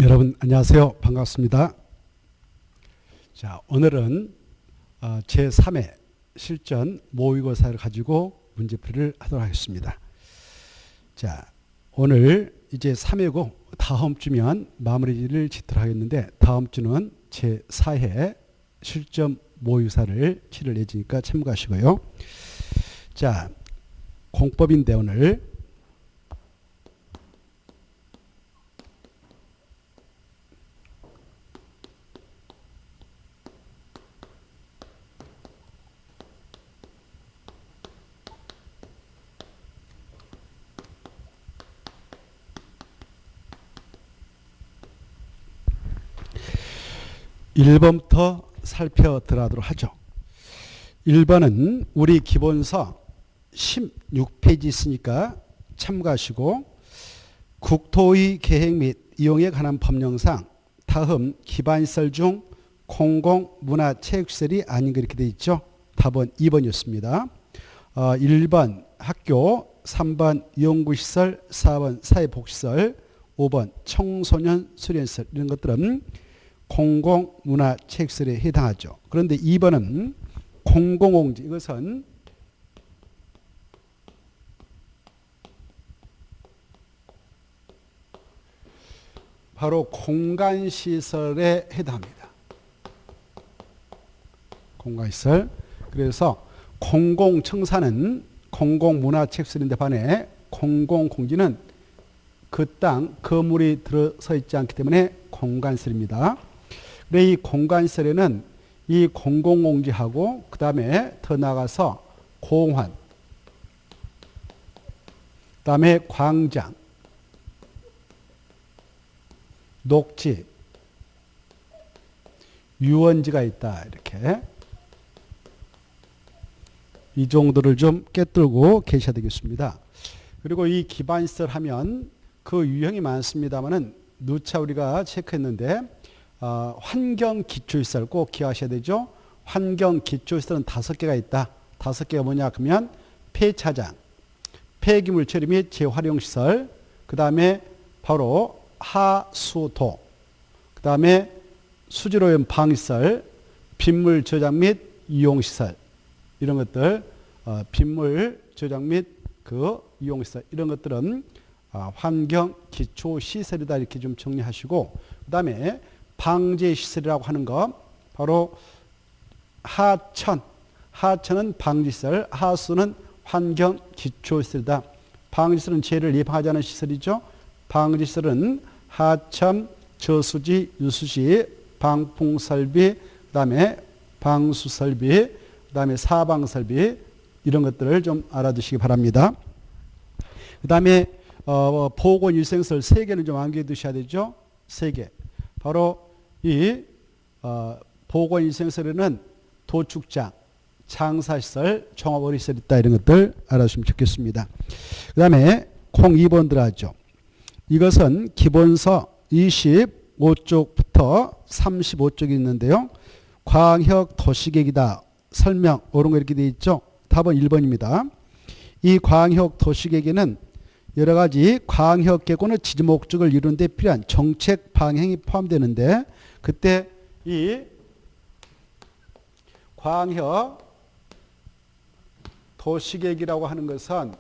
여러분 안녕하세요. 반갑습니다. 자, 오늘은 제3회 실전 모의고사를 가지고 문제풀이를 하도록 하겠습니다. 자, 오늘 이제 3회고 다음 주면 마무리를 짓도록 하겠는데 다음 주는 제4회 실전 모의고사를 치를 예정이니까 참고하시고요. 자, 공법인데 오늘 1번부터 살펴들어가도록 하죠. 1번은 우리 기본서 16페이지 있으니까 참고하시고 국토의 계획 및 이용에 관한 법령상 다음 기반시설 중 공공문화체육시설이 아닌 거 이렇게 되어 있죠. 답은 2번이었습니다. 1번 학교, 3번 연구시설, 4번 사회복지시설, 5번 청소년 수련시설 이런 것들은 공공문화체육시설에 해당하죠. 그런데 2번은 공공공지, 이것은 바로 공간시설에 해당합니다. 공간시설. 그래서 공공청사는 공공문화체육시설인데 반해 공공공지는 그 땅, 건물이 들어서 있지 않기 때문에 공간시설입니다. 이 공간시설에는 이 공공공지하고 그 다음에 더 나가서 공원, 그 다음에 광장, 녹지, 유원지가 있다. 이렇게 이 정도를 좀 꿰뚫고 계셔야 되겠습니다. 그리고 이 기반시설 하면 그 유형이 많습니다만은 누차 우리가 체크했는데 환경기초시설 꼭 기억하셔야 되죠. 환경기초시설은 5개가 있다. 5개가 뭐냐 그러면 폐차장, 폐기물 처리 및 재활용시설, 그 다음에 바로 하수도, 그 다음에 수질오염 방지시설, 빗물 저장 및 이용시설 이런 것들, 빗물 저장 및 그 이용시설 이런 것들은 환경기초시설이다 이렇게 좀 정리하시고, 그 다음에 방제시설이라고 하는 것 바로 하천, 하천은 방지시설, 하수는 환경기초시설이다. 방지시설은 재해를 예방하지 않은 시설이죠. 방지시설은 하천, 저수지, 유수지, 방풍설비, 그 다음에 방수설비, 그 다음에 사방설비 이런 것들을 좀 알아두시기 바랍니다. 그 다음에 보건위생시설 3개는 좀 암기해 두셔야 되죠. 3개. 바로 이 보건위생시설에는 도축장, 장사시설, 종합어린이시설 있다 이런 것들 알아주시면 좋겠습니다. 그 다음에 콩 2번 들어가죠. 이것은 기본서 25쪽부터 35쪽이 있는데요. 광역 도시계획이다. 설명 옳은 거 이렇게 되어 있죠. 답은 1번입니다. 이 광역 도시계획에는 여러 가지 광역 계획의 지지 목적을 이루는 데 필요한 정책 방향이 포함되는데 그때 이 광역 도시계획이라고 하는 것은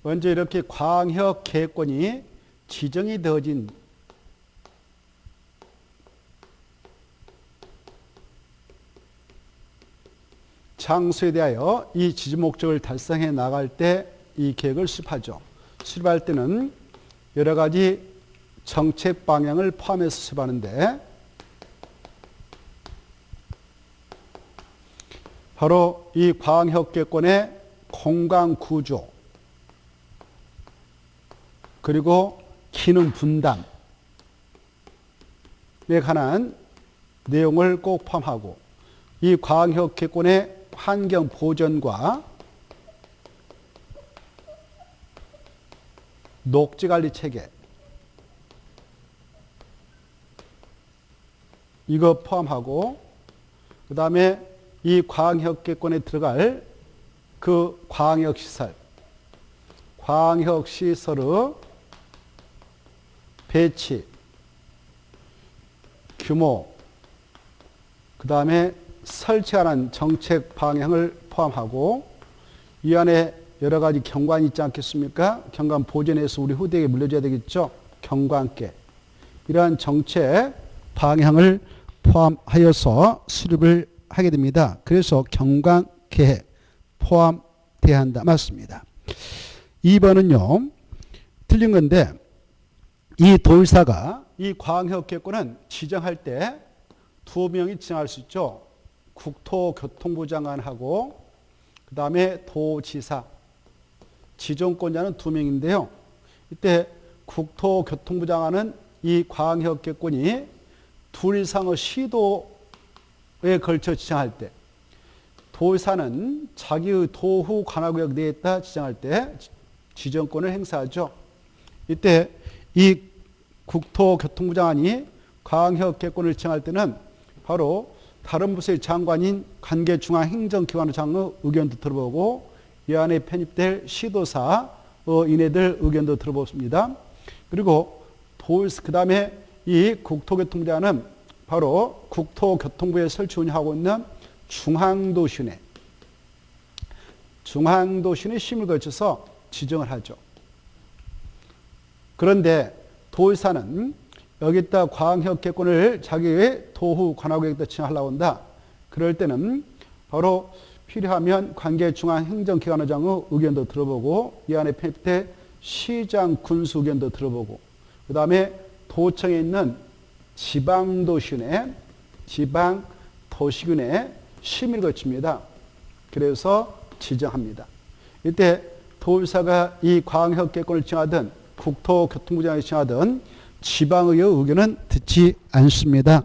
먼저 이렇게 광역 계획권이 지정이 되어진 장소에 대하여 이 지지 목적을 달성해 나갈 때 이 계획을 수립하죠. 수립할 때는 여러 가지 정책 방향을 포함해서 수립하는데 바로 이 광역 계획권의 공간 구조 그리고 기능 분담에 관한 내용을 꼭 포함하고 이 광역 계획권의 환경 보전과 녹지관리 체계 이거 포함하고 그 다음에 이 광역 계획권에 들어갈 그 광역시설 광역시설의 배치, 규모, 그 다음에 설치하는 정책 방향을 포함하고 이 안에 여러 가지 경관이 있지 않겠습니까? 경관 보존해서 우리 후대에게 물려줘야 되겠죠. 경관계. 이러한 정책 방향을 포함하여서 수립을 하게 됩니다. 그래서 경관계획 포함돼야 한다. 맞습니다. 2번은요. 틀린 건데 이 도의사가 이 광역계획권은 지정할 때 두 명이 지정할 수 있죠. 국토교통부 장관하고 그 다음에 도지사. 지정권자는 두 명인데요. 이때 국토교통부 장관은 이 광역계획권이 둘 이상의 시도에 걸쳐 지정할 때, 도의사는 자기의 도후 관할구역 내에 있다 지정할 때 지정권을 행사하죠. 이때 이 국토교통부 장관이 광역계획권을 지정할 때는 바로 다른 부서의 장관인 관계중앙행정기관의 장의 의견도 들어보고 이 안에 편입될 시도사 이네들 의견도 들어보습니다. 그리고 그 다음에 이 국토교통부장은 바로 국토교통부에 설치 운영하고 있는 중앙도시내 심의를 거쳐서 지정을 하죠. 그런데 도의사는 여기다 광역계획권을 자기의 도후 관할구역에다 지정하려고 한다. 그럴 때는 바로 필요하면 관계중앙행정기관장의 의견도 들어보고 이 안에 편입될 시장 군수 의견도 들어보고 그 다음에 도청에 있는 지방도시군의 심의를 거칩니다. 그래서 지정합니다. 이때 도의사가 이 광역계획권을 지정하든 국토교통부장이 지정하든 지방의회 의견은 듣지 않습니다.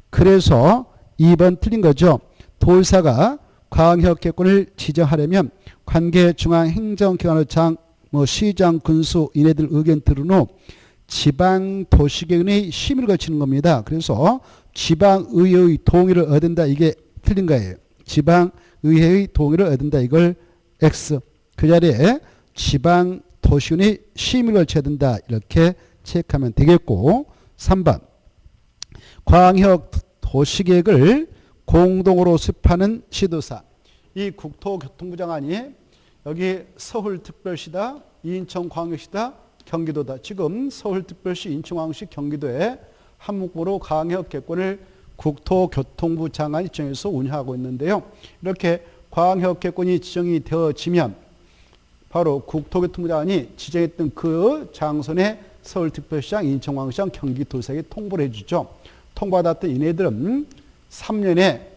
그래서 2번 틀린 거죠. 도의사가 광역계획권을 지정하려면 관계중앙행정기관의 장, 시장, 군수 이네들 의견 들은 후 지방도시계획의 심의를 거치는 겁니다. 그래서 지방의회의 동의를 얻은다. 이게 틀린 거예요. 지방의회의 동의를 얻은다. 이걸 X. 그 자리에 지방도시군의 심의를 거쳐야 된다. 이렇게 체크하면 되겠고 3번 광역도시계획을 공동으로 수립하는 시도사. 이 국토교통부 장관이 여기 서울특별시다, 인천광역시다, 경기도다. 지금 서울특별시, 인천광역시, 경기도에 한목으로 광역계획권을 국토교통부 장관이 지정해서 운영하고 있는데요. 이렇게 광역계획권이 지정이 되어지면 바로 국토교통부 장관이 지정했던 그 장소내 서울특별시장, 인천광역시장, 경기도사에게 통보를 해주죠. 통보받았던 이네들은 3년에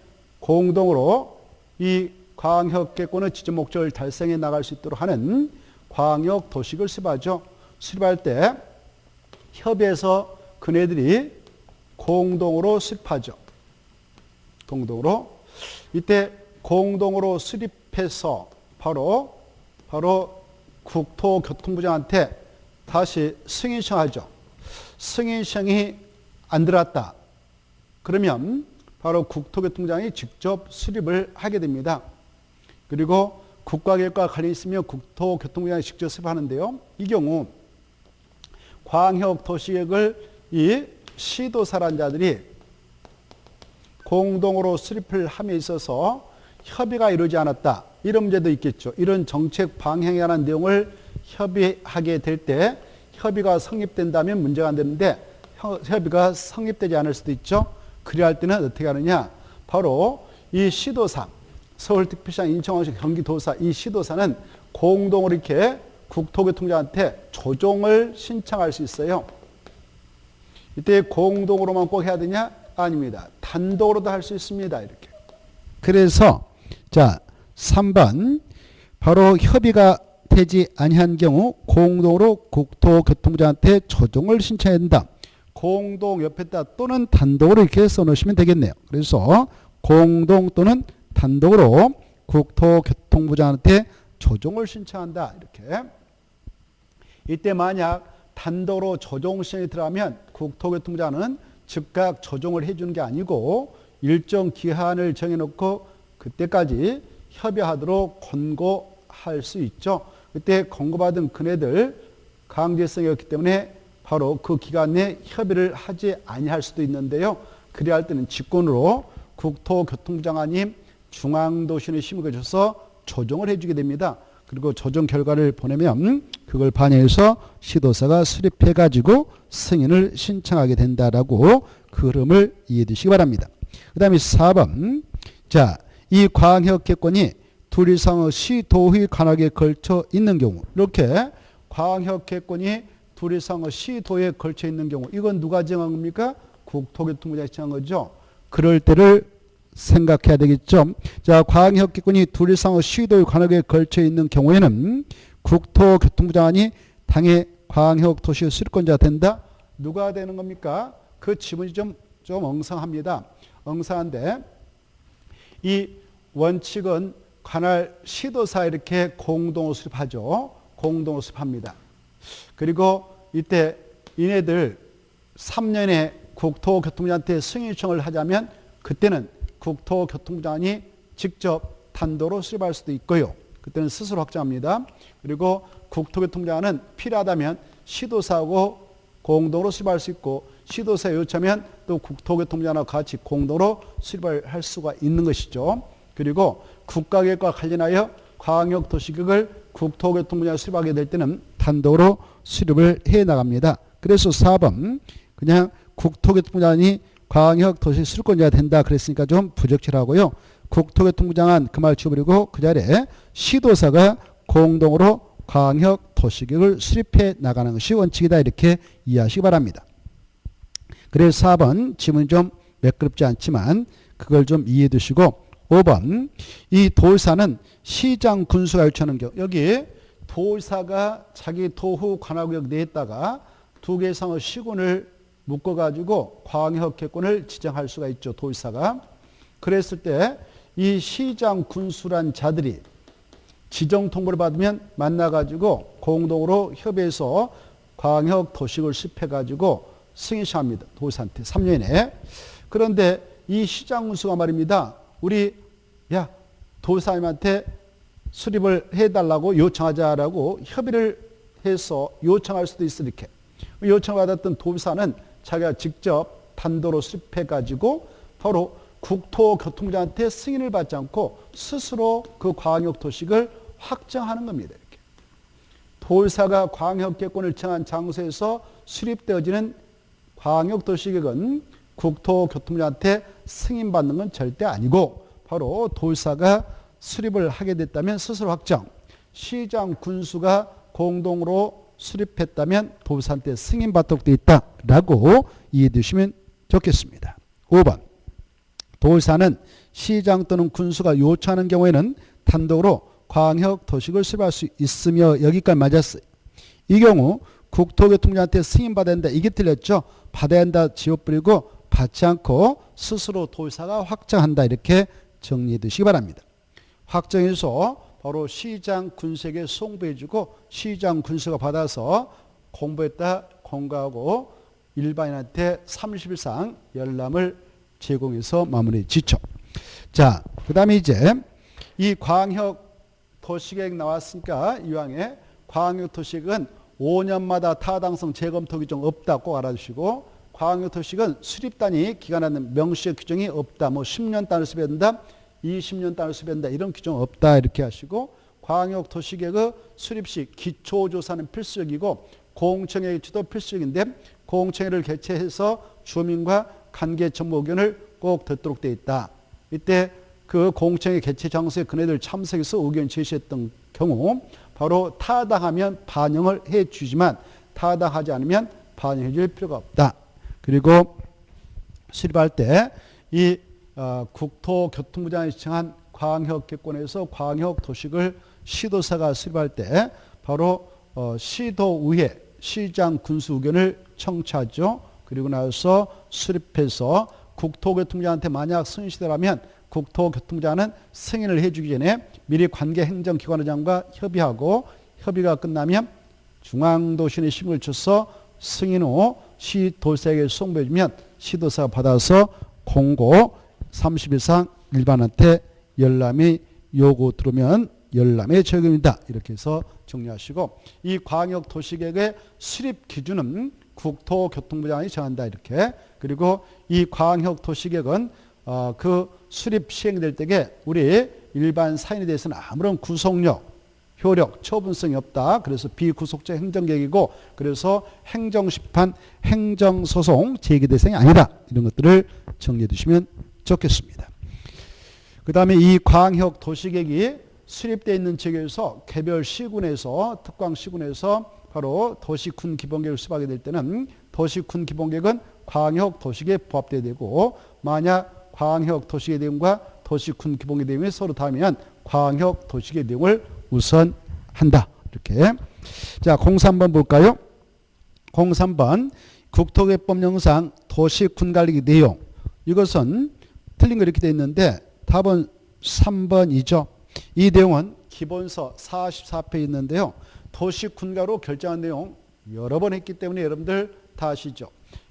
공동으로 이 광역계획권의 지정 목적을 달성해 나갈 수 있도록 하는 광역도시계획을 수립하죠. 수립할 때 협의해서 그네들이 공동으로 수립하죠. 공동으로. 이때 공동으로 수립해서 바로 국토교통부장한테 다시 승인 신청하죠. 승인 신청이 안 들어왔다. 그러면 바로 국토교통부장이 직접 수립을 하게 됩니다. 그리고 국가계획과 관련이 있으면 국토교통부장이 직접 수립하는데요. 이 경우 광역도시계획을 이 시도사란 자들이 공동으로 수립을 함에 있어서 협의가 이루어지지 않았다. 이런 문제도 있겠죠. 이런 정책 방향에 관한 내용을 협의하게 될 때 협의가 성립된다면 문제가 안 되는데 협의가 성립되지 않을 수도 있죠. 그래야 할 때는 어떻게 하느냐. 바로 이 시도사, 서울특별시장, 인천광역시, 경기도사 이 시도사는 공동으로 이렇게 국토교통부장한테 조정을 신청할 수 있어요. 이때 공동으로만 꼭 해야 되냐? 아닙니다. 단독으로도 할 수 있습니다. 이렇게. 그래서 자 3번 바로 협의가 되지 아니한 경우 공동으로 국토교통부장한테 조정을 신청해야 된다. 공동 옆에다 또는 단독으로 이렇게 써놓으시면 되겠네요. 그래서 공동 또는 단독으로 국토교통부장한테 조정을 신청한다. 이렇게. 이때 만약 단독으로 조정 신청이 들어가면 국토교통부장은 즉각 조정을 해주는 게 아니고 일정 기한을 정해놓고 그때까지 협의하도록 권고할 수 있죠. 그때 권고받은 그네들 강제성이었기 때문에 바로 그 기간 내에 협의를 하지 아니할 수도 있는데요. 그래야 할 때는 직권으로 국토교통부 장관이 중앙도시의 힘을 가져서 조정을 해주게 됩니다. 그리고 조정 결과를 보내면 그걸 반영해서 시도사가 수립해가지고 승인을 신청하게 된다라고 그 흐름을 이해해 주시기 바랍니다. 그 다음에 4번. 자, 이 광역계권이 둘 이상의 시도의 관할에 걸쳐 있는 경우, 이렇게 광역계권이 둘 이상의 시도에 걸쳐 있는 경우, 이건 누가 정한 겁니까? 국토교통부가 정한 거죠. 그럴 때를 생각해야 되겠죠. 자, 광역계권이 둘 이상의 시도의 관할에 걸쳐 있는 경우에는 국토교통부 장관이 당해 광역도시 수립권자가 된다. 누가 되는 겁니까? 그 지문이 좀 엉성합니다. 엉성한데 이 원칙은 관할 시도사 이렇게 공동으로 수립하죠. 공동으로 수립합니다. 그리고 이때 이네들 3년에 국토교통부한테 승인 요청을 하자면 그때는 국토교통부 장관이 직접 단독으로 수립할 수도 있고요. 그때는 스스로 확정합니다. 그리고 국토교통부 장관은 필요하다면 시도사하고 공동으로 수립할 수 있고 시도사에 요청하면 또 국토교통부 장관과 같이 공동으로 수립을 할 수가 있는 것이죠. 그리고 국가계획과 관련하여 광역도시계획을 국토교통부 장관이 수립하게 될 때는 단독으로 수립을 해 나갑니다. 그래서 4번 그냥 국토교통부 장관이 광역도시 수립권자가 된다 그랬으니까 좀 부적절하고요. 국토교통부 장관 그 말 지워버리고 그 자리에 시도사가 공동으로 광역도시계획을 수립해 나가는 것이 원칙이다 이렇게 이해하시기 바랍니다. 그래서 4번 지문이 좀 매끄럽지 않지만 그걸 좀 이해해 두시고 5번 이 도의사는 시장 군수가 요청하는 경우 여기 도의사가 자기 도후 관할구역 내에다가 두 개 이상의 시군을 묶어가지고 광역계권을 지정할 수가 있죠. 도의사가. 그랬을 때 이 시장 군수란 자들이 지정 통보를 받으면 만나가지고 공동으로 협의해서 광역도시계획을 수립해가지고 승인시합니다. 도의사한테 3년 내에. 그런데 이 시장 군수가 말입니다. 우리 도의사님한테 수립을 해달라고 요청하자라고 협의를 해서 요청할 수도 있어 이렇게. 요청받았던 도의사는 자기가 직접 단도로 수립해가지고 바로 국토교통부장한테 승인을 받지 않고 스스로 그 광역도시계획을 확정하는 겁니다. 이렇게. 도의사가 광역계권을 정한 장소에서 수립되어지는 광역도시계획은 국토교통부장한테 승인받는 건 절대 아니고 바로 도의사가 수립을 하게 됐다면 스스로 확정, 시장 군수가 공동으로 수립했다면 도의사한테 승인받도록 되어 있다라고 이해해 주시면 좋겠습니다. 5번 도의사는 시장 또는 군수가 요청하는 경우에는 단독으로 광역도시계획을 수립할 수 있으며 여기까지 맞았어요. 이 경우 국토교통부한테 승인받아야 한다. 이게 틀렸죠. 받아야 한다 지워버리고 받지 않고 스스로 도의사가 확정한다. 이렇게 정리해 두시기 바랍니다. 확정해서 바로 시장 군수에게 송부해주고 시장 군수가 받아서 공부했다 공고하고 일반인한테 30일 이상 열람을 제공해서 마무리 짓죠. 자, 그 다음에 이제 이 광역도시계획 나왔으니까 이왕에 광역도시계획은 5년마다 타당성 재검토 규정 없다 꼭 알아주시고 광역도시계획은 수립단위 기간하는 명시적 규정이 없다. 뭐 10년 단위로 수립해야 된다. 20년 단위로 수립해야 된다. 이런 규정 없다. 이렇게 하시고 광역도시계획의 수립 시 기초조사는 필수적이고 공청회 개최도 필수적인데 공청회를 개최해서 주민과 관계 정보 의견을 꼭 듣도록 되어 있다. 이때 그 공청회 개최 장소에 그네들 참석해서 의견 제시했던 경우 바로 타당하면 반영을 해 주지만 타당하지 않으면 반영해 줄 필요가 없다. 그리고 수립할 때 이 국토교통부장이 지정한 광역계권에서 광역도시계획을 시도사가 수립할 때 바로 시도의회, 시장 군수 의견을 청취하죠. 그리고 나서 수립해서 국토교통부장한테 만약 승인시되라면 국토교통부장은 승인을 해주기 전에 미리 관계행정기관장과 협의하고 협의가 끝나면 중앙도시의 심을 줘서 승인 후 시도사에게 송부해주면 시도사가 받아서 공고 30일 이상 일반한테 열람이 요구 들어오면 열람의 적용이다. 이렇게 해서 정리하시고 이 광역도시계획의 수립 기준은 국토교통부 장관이 정한다 이렇게. 그리고 이 광역 도시계획은 그 수립 시행될 때에 우리 일반 사인에 대해서는 아무런 구속력, 효력, 처분성이 없다. 그래서 비구속적 행정계획이고 그래서 행정심판, 행정소송 제기 대상이 아니다. 이런 것들을 정리해 두시면 좋겠습니다. 그 다음에 이 광역 도시계획이 수립되어 있는 지역에서 개별 시군에서 특광시군에서 바로 도시군 기본계획을 수립하게 될 때는 도시군 기본계획은 광역 도시계획에 부합돼야 되고 만약 광역 도시계획 내용과 도시군 기본계획 내용이 서로 다르면 광역 도시계획 내용을 우선 한다. 이렇게. 자, 03번 볼까요? 03번 국토개법령상 도시군관리 내용. 이것은 틀린 거 이렇게 되어 있는데 답은 3번이죠. 이 내용은 기본서 44페이지에 있는데요. 도시군가로 결정한 내용 여러 번 했기 때문에 여러분들 다 아시죠.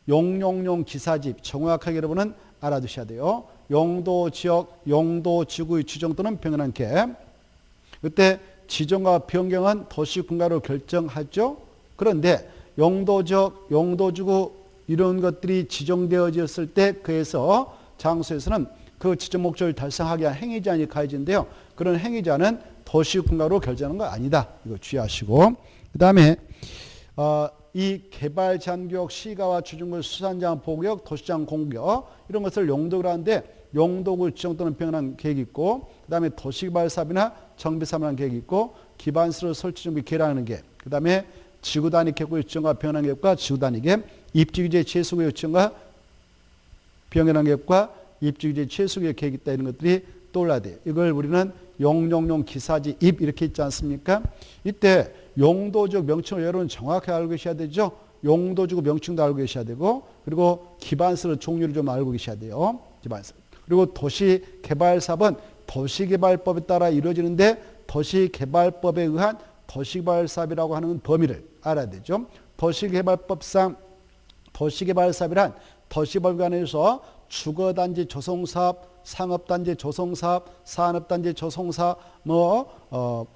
용용용 기사집 정확하게 여러분은 알아두셔야 돼요. 용도지역, 용도지구의 지정 또는 변경한 개. 그때 지정과 변경은 도시군가로 결정하죠. 그런데 용도지역, 용도지구 이런 것들이 지정되어졌을 때 그에서 장소에서는 그 지정 목적을 달성하기 위한 행위자니 가해진데요. 그런 행위자는 도시군가로 결정하는 거 아니다. 이거 주의하시고. 그 다음에 이 개발 제한구역, 시가와 주중구, 수산장 보구역, 도시장 공구역 이런 것을 용도로 하는데 용도구 지정 또는 변경한 계획이 있고 그 다음에 도시개발 사업이나 정비 사업이라는 계획이 있고 기반시설 설치 준비 계획이라는 계획 그 다음에 지구단위 계획의 지정과 변경한 계획과 지구단위 계획 입지규제 최소구역 지정과 변경한 계획과 입지규제 최소구역 계획이 있다 이런 것들이 떠올라야 돼요. 이걸 우리는 용용용 기사지 입 이렇게 있지 않습니까? 이때 용도적 명칭을 여러분 정확하게 알고 계셔야 되죠. 용도지구 명칭도 알고 계셔야 되고 그리고 기반시설 종류를 좀 알고 계셔야 돼요. 기반시설. 그리고 도시개발사업은 도시개발법에 따라 이루어지는데 도시개발법에 의한 도시개발사업이라고 하는 범위를 알아야 되죠. 도시개발법상 도시개발사업이란 도시개발관에서 주거단지 조성사업, 상업단지 조성사업, 산업단지 조성사업,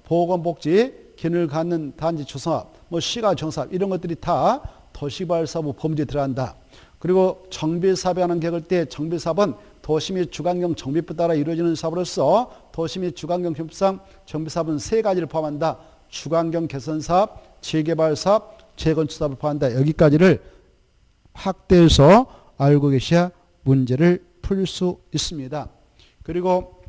보건복지 기능을 갖는 단지 조성사업, 시가정사업 이런 것들이 다 도시개발사업 범죄에 들어간다. 그리고 정비사업에 하는 계획을 때 정비사업은 도시 및 주관경 정비법에 따라 이루어지는 사업으로서 도시 및 주관경 협상 정비사업은 세 가지를 포함한다. 주관경 개선사업, 재개발사업, 재건축사업을 포함한다. 여기까지를 확대해서 알고 계셔야 문제를 풀 수 있습니다. 그리고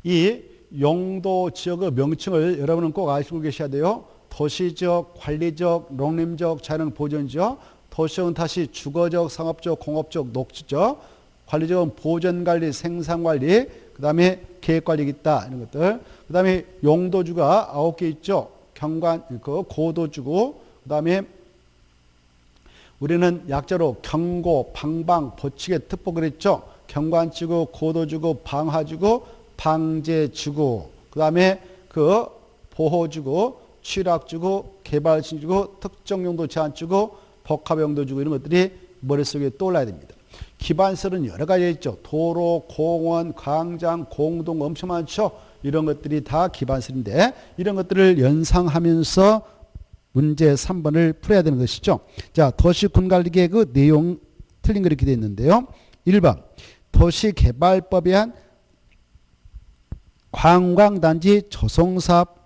이 용도 지역의 명칭을 여러분은 꼭 알고 계셔야 돼요. 도시지역, 관리지역, 농림지역, 자연환경 보존지역, 도시지역은 다시 주거지역, 상업지역, 공업지역, 녹지지역, 관리지역은 보존관리, 생산관리, 그 다음에 계획관리가 있다. 이런 것들. 그 다음에 용도주가 9개 있죠. 고도주구, 그 다음에 우리는 약자로 경고, 방방, 보치개, 특보 그랬죠. 경관지구, 고도지구, 방화지구, 방제지구, 그 다음에 그 보호지구, 취락지구, 개발지구, 특정용도 제한지구, 복합용도지구 이런 것들이 머릿속에 떠올라야 됩니다. 기반시설은 여러 가지 있죠. 도로, 공원, 광장, 공동 엄청 많죠. 이런 것들이 다 기반시설인데 이런 것들을 연상하면서 문제 3번을 풀어야 되는 것이죠. 자, 도시군관리계획 그 내용 틀린 거 이렇게 되어 있는데요. 1번 도시개발법에 한 관광단지 조성사업,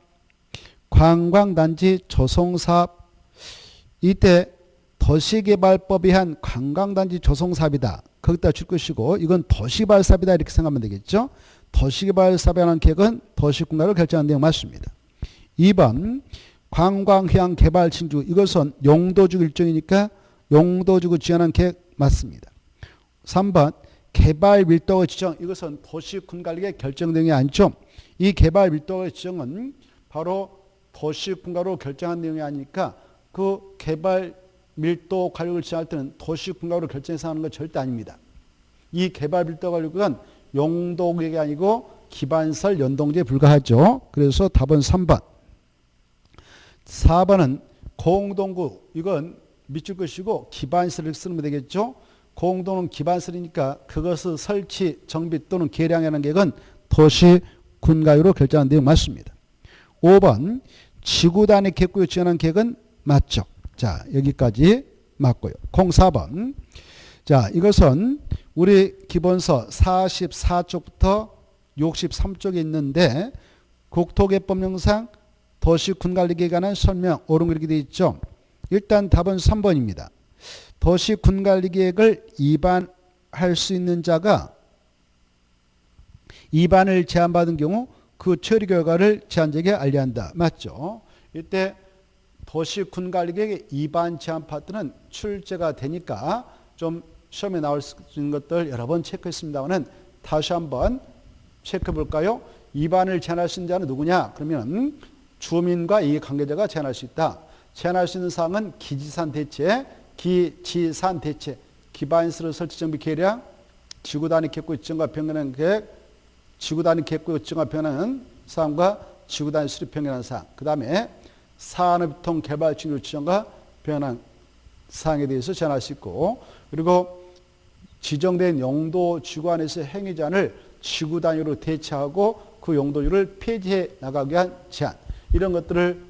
관광단지 조성사업 이때 도시개발법에 한 관광단지 조성사업이다. 거기다 줄 것이고 이건 도시개발사업이다 이렇게 생각하면 되겠죠. 도시개발사업에 관한 계획은 도시군가를 결정한 내용 맞습니다. 2번 관광해양 개발 신주 이것은 용도지구 일종이니까 용도지구 지정한 계획 맞습니다. 3번 개발 밀도의 지정 이것은 도시군관리의 결정 내용이 아니죠. 이 개발 밀도의 지정은 바로 도시군가로 결정한 내용이 아니니까 그 개발 밀도 관리를 지정할 때는 도시군가로 결정해서 하는 건 절대 아닙니다. 이 개발 밀도 관리는 용도계획이 아니고 기반시설 연동제에 불과하죠. 그래서 답은 3번. 4번은 공동구 이건 밑줄 것이고 기반시설을 쓰면 되겠죠. 공동은 기반시설이니까 그것을 설치, 정비 또는 개량하는 계획은 도시군가로 결정한 내용 맞습니다. 5번 지구단위 계획구역 지정하는 계획은 맞죠. 자, 여기까지 맞고요. 04번. 자, 이것은 우리 기본서 44쪽부터 63쪽에 있는데 국토개법령상 도시군관리계획에 관한 설명 옳은 거 이렇게 되어 있죠. 일단 답은 3번입니다. 도시군관리계획을 위반할 수 있는 자가 위반을 제안받은 경우 그 처리 결과를 제한자에게 알려한다. 맞죠? 이때 도시군관리계획의 위반 제한 파트는 출제가 되니까 좀 시험에 나올 수 있는 것들 여러 번 체크했습니다만 다시 한번 체크해 볼까요? 위반을 제한할 수 있는 자는 누구냐? 그러면 주민과 이해관계자가 제한할 수 있다. 제한할 수 있는 사항은 기지산 대체, 기지산 대체, 기반시설 설치 정비 계량, 지구단위 객구 일정과 병행하는 계획, 지구단위 객구 일정과 병행하는 사항과 지구단위 수립 병행하는 사항, 그 다음에 산업통 개발 진로 지정과 병행하는 사항에 대해서 제한할 수 있고, 그리고 지정된 용도 지구 안에서 행위 제한을 지구 단위로 대체하고 그 용도율을 폐지해 나가기 위한 제한, 이런 것들을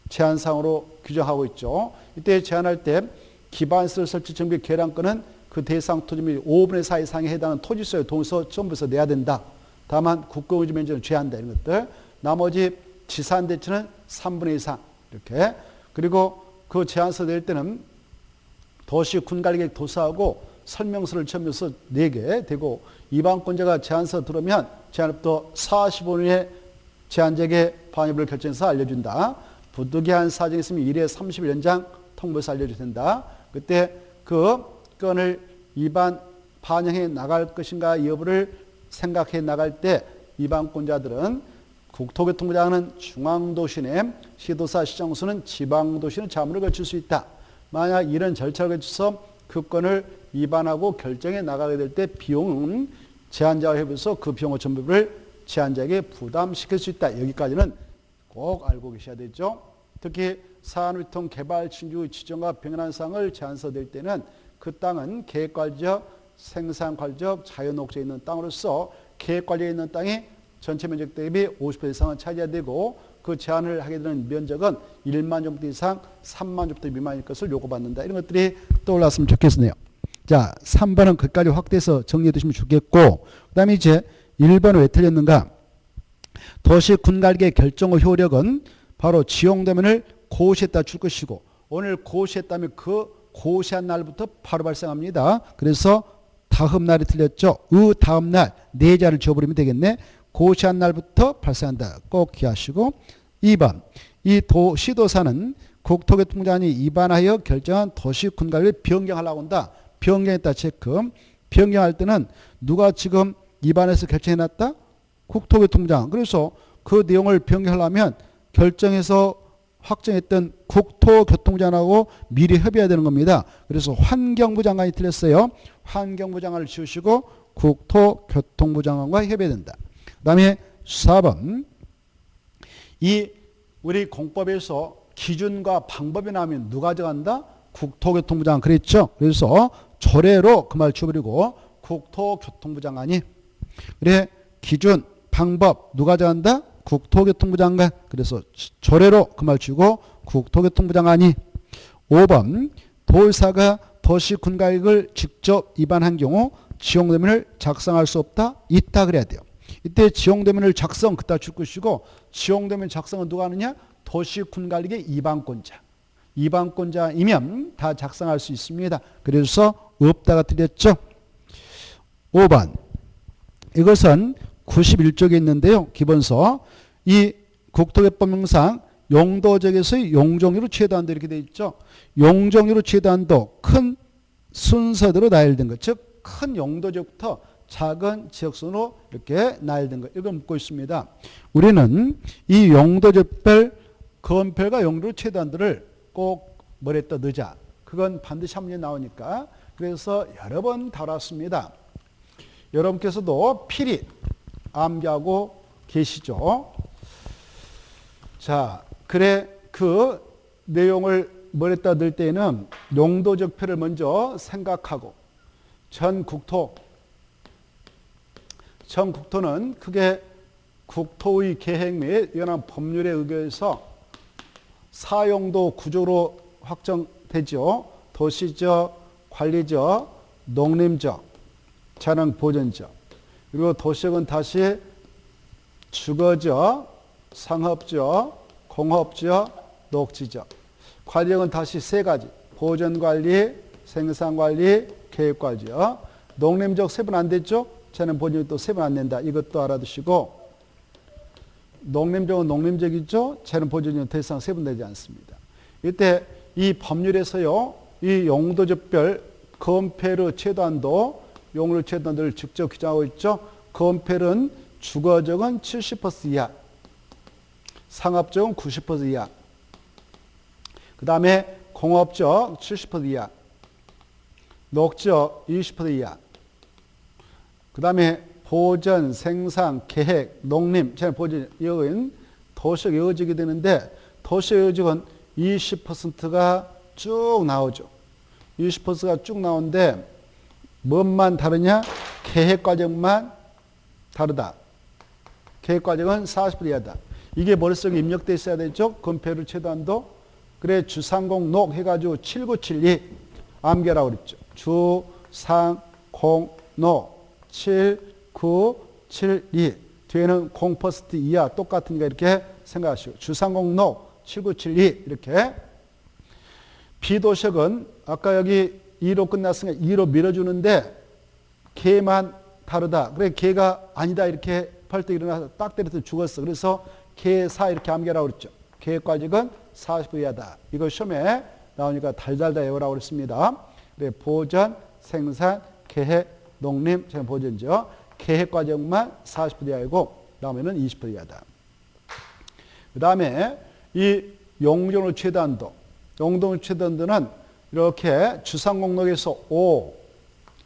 제한사항으로 규정하고 있죠. 이때 제한할 때 기반시설 설치 정비 계량권은 그 대상 토지 및 5분의 4 이상에 해당하는 토지소유 동서 정부에서 내야 된다. 다만 국공유지 면적을 제한한다. 이런 것들. 나머지 지산 대체는 3분의 2 이상 이렇게. 그리고 그 제한서 낼 때는 도시군관리계획 도서하고 설명서를 첨부해서 4개 되고, 위반권자가 제한서 들어오면 제한부터 45일 후에 제한자에게 반입을 결정해서 알려준다. 부득이한 사정이 있으면 1회 30일 연장 통보해서 알려줘야 된다. 그때 그 건을 위반 반영해 나갈 것인가 여부를 생각해 나갈 때 위반권자들은 국토교통부 장관은 중앙도시 내 시도사 시장소는 지방도시는 자문을 거칠 수 있다. 만약 이런 절차를 거쳐서 그 건을 위반하고 결정해 나가게 될 때 비용은 제한자와 협의해서 그 비용의 전부를 제한자에게 부담시킬 수 있다. 여기까지는 꼭 알고 계셔야 되죠. 특히 산업통 개발 신규 지정과 병행하는 사항을 제한서 낼 때는 그 땅은 계획관리적, 생산관리적, 자연녹지에 있는 땅으로서 계획관리에 있는 땅이 전체 면적 대비 50% 이상은 차지해야 되고, 그 제한을 하게 되는 면적은 1만 제곱미터 이상 3만 제곱미터 미만일 것을 요구받는다. 이런 것들이 떠올랐으면 좋겠네요. 자, 3번은 끝까지 확대해서 정리해 두시면 좋겠고, 그 다음에 이제 1번은 왜 틀렸는가? 도시군관리계획 결정 후 효력은 바로 지용도면을 고시했다 줄 것이고, 오늘 고시했다면 그 고시한 날부터 바로 발생합니다. 그래서 다음 날이 틀렸죠. 의 다음 날 4자를 지워버리면 되겠네. 고시한 날부터 발생한다. 꼭 기하시고, 2번 이 시도사는 국토교통부장이 위반하여 결정한 도시군관리를 변경하려고 한다. 변경했다 체크. 변경할 때는 누가 지금 위반해서 결정해놨다? 국토교통부장. 그래서 그 내용을 변경하려면 결정해서 확정했던 국토교통부장하고 미리 협의해야 되는 겁니다. 그래서 환경부 장관이 틀렸어요. 환경부 장관을 지우시고 국토교통부 장관과 협의해야 된다. 그 다음에 4번 이 우리 공법에서 기준과 방법이 나오면 누가 정한다? 국토교통부 장관 그랬죠. 그래서 조례로 그 말 지워버리고 국토교통부 장관이, 그래 기준 방법 누가 정한다? 국토교통부 장관. 그래서 조례로 그 말 지우고 국토교통부 장관이. 5번 도의사가 도시군관리계획을 직접 위반한 경우 지용도면을 작성할 수 없다? 있다 그래야 돼요. 이때 지용도면을 작성 그따 줄 것이고, 지용도면 작성은 누가 하느냐? 도시군관리계획 위반권자. 위반권자이면 다 작성할 수 있습니다. 그래서 없다가 틀렸죠. 5번 이것은 91쪽에 있는데요. 기본서 이 국토개법령상 용도지역에서의 용적률을 최대한도 이렇게 되어 있죠. 용적률을 최대한도 큰 순서대로 나열된 것, 즉 큰 용도지역부터 작은 지역선으로 이렇게 나열된 것, 이걸 묻고 있습니다. 우리는 이 용도지역별 건폐가 용도를 최대한도를 꼭 머리에다 넣자. 그건 반드시 한 문제 나오니까 그래서 여러 번 다뤘습니다. 여러분께서도 필히 암기하고 계시죠. 자, 그래 그 내용을 머리에다 넣을 때는 용도적표를 먼저 생각하고, 전국토는 크게 국토의 계획 및 연한 법률에 의거해서 사용도 구조로 확정된 되죠. 도시적, 관리적, 농림적, 자랑 보전적. 그리고 도시적은 다시 주거적, 상업적, 공업적, 녹지적. 관리적은 다시 세 가지. 보전관리, 생산관리, 계획관리죠. 농림적 세 번 안 됐죠? 자는 보전이 또 세 번 안 낸다. 이것도 알아두시고 농림적은 농림적이죠. 자는 보전이 더 이상 세 번 되지 않습니다. 이때 이 법률에서요. 이 용도적별 건폐르 최단도, 용로 최단도를 직접 규정하고 있죠. 건폐는 주거적은 70% 이하, 상업적은 90% 이하, 그 다음에 공업적 70% 이하, 녹지적 20% 이하, 그 다음에 보전, 생산, 계획, 농림, 보전, 이건 도시적 여직이 되는데 도시적 여직은 20%가 쭉 나오죠. 20%가 쭉 나오는데 뭔만 다르냐? 계획 과정만 다르다. 계획 과정은 40% 이하다. 이게 머릿속에 입력되어 있어야 되죠. 건폐율 최단도. 그래 주상공녹 해가지고 7972 암기하라고 그랬죠. 주상공녹 7972 뒤에는 0% 이하 똑같으니까 이렇게 생각하시고 주상공녹 7972 이렇게. 비도식은 아까 여기 2로 끝났으니까 2로 밀어주는데 개만 다르다. 그래 개가 아니다 이렇게 펄떡 일어나서 딱 때려서 죽었어. 그래서 개사 이렇게 암기하라고 그랬죠. 계획과직은 40% 이하다. 이거 시험에 나오니까 달달달 외우라고 그랬습니다. 그래 보전, 생산, 계획, 농림, 보전죠. 계획과정만 40% 이하이고 다음에는 20% 이하다. 그 다음에 이 용도의 최단도. 용도의 최단도는 이렇게 주상공록에서 5,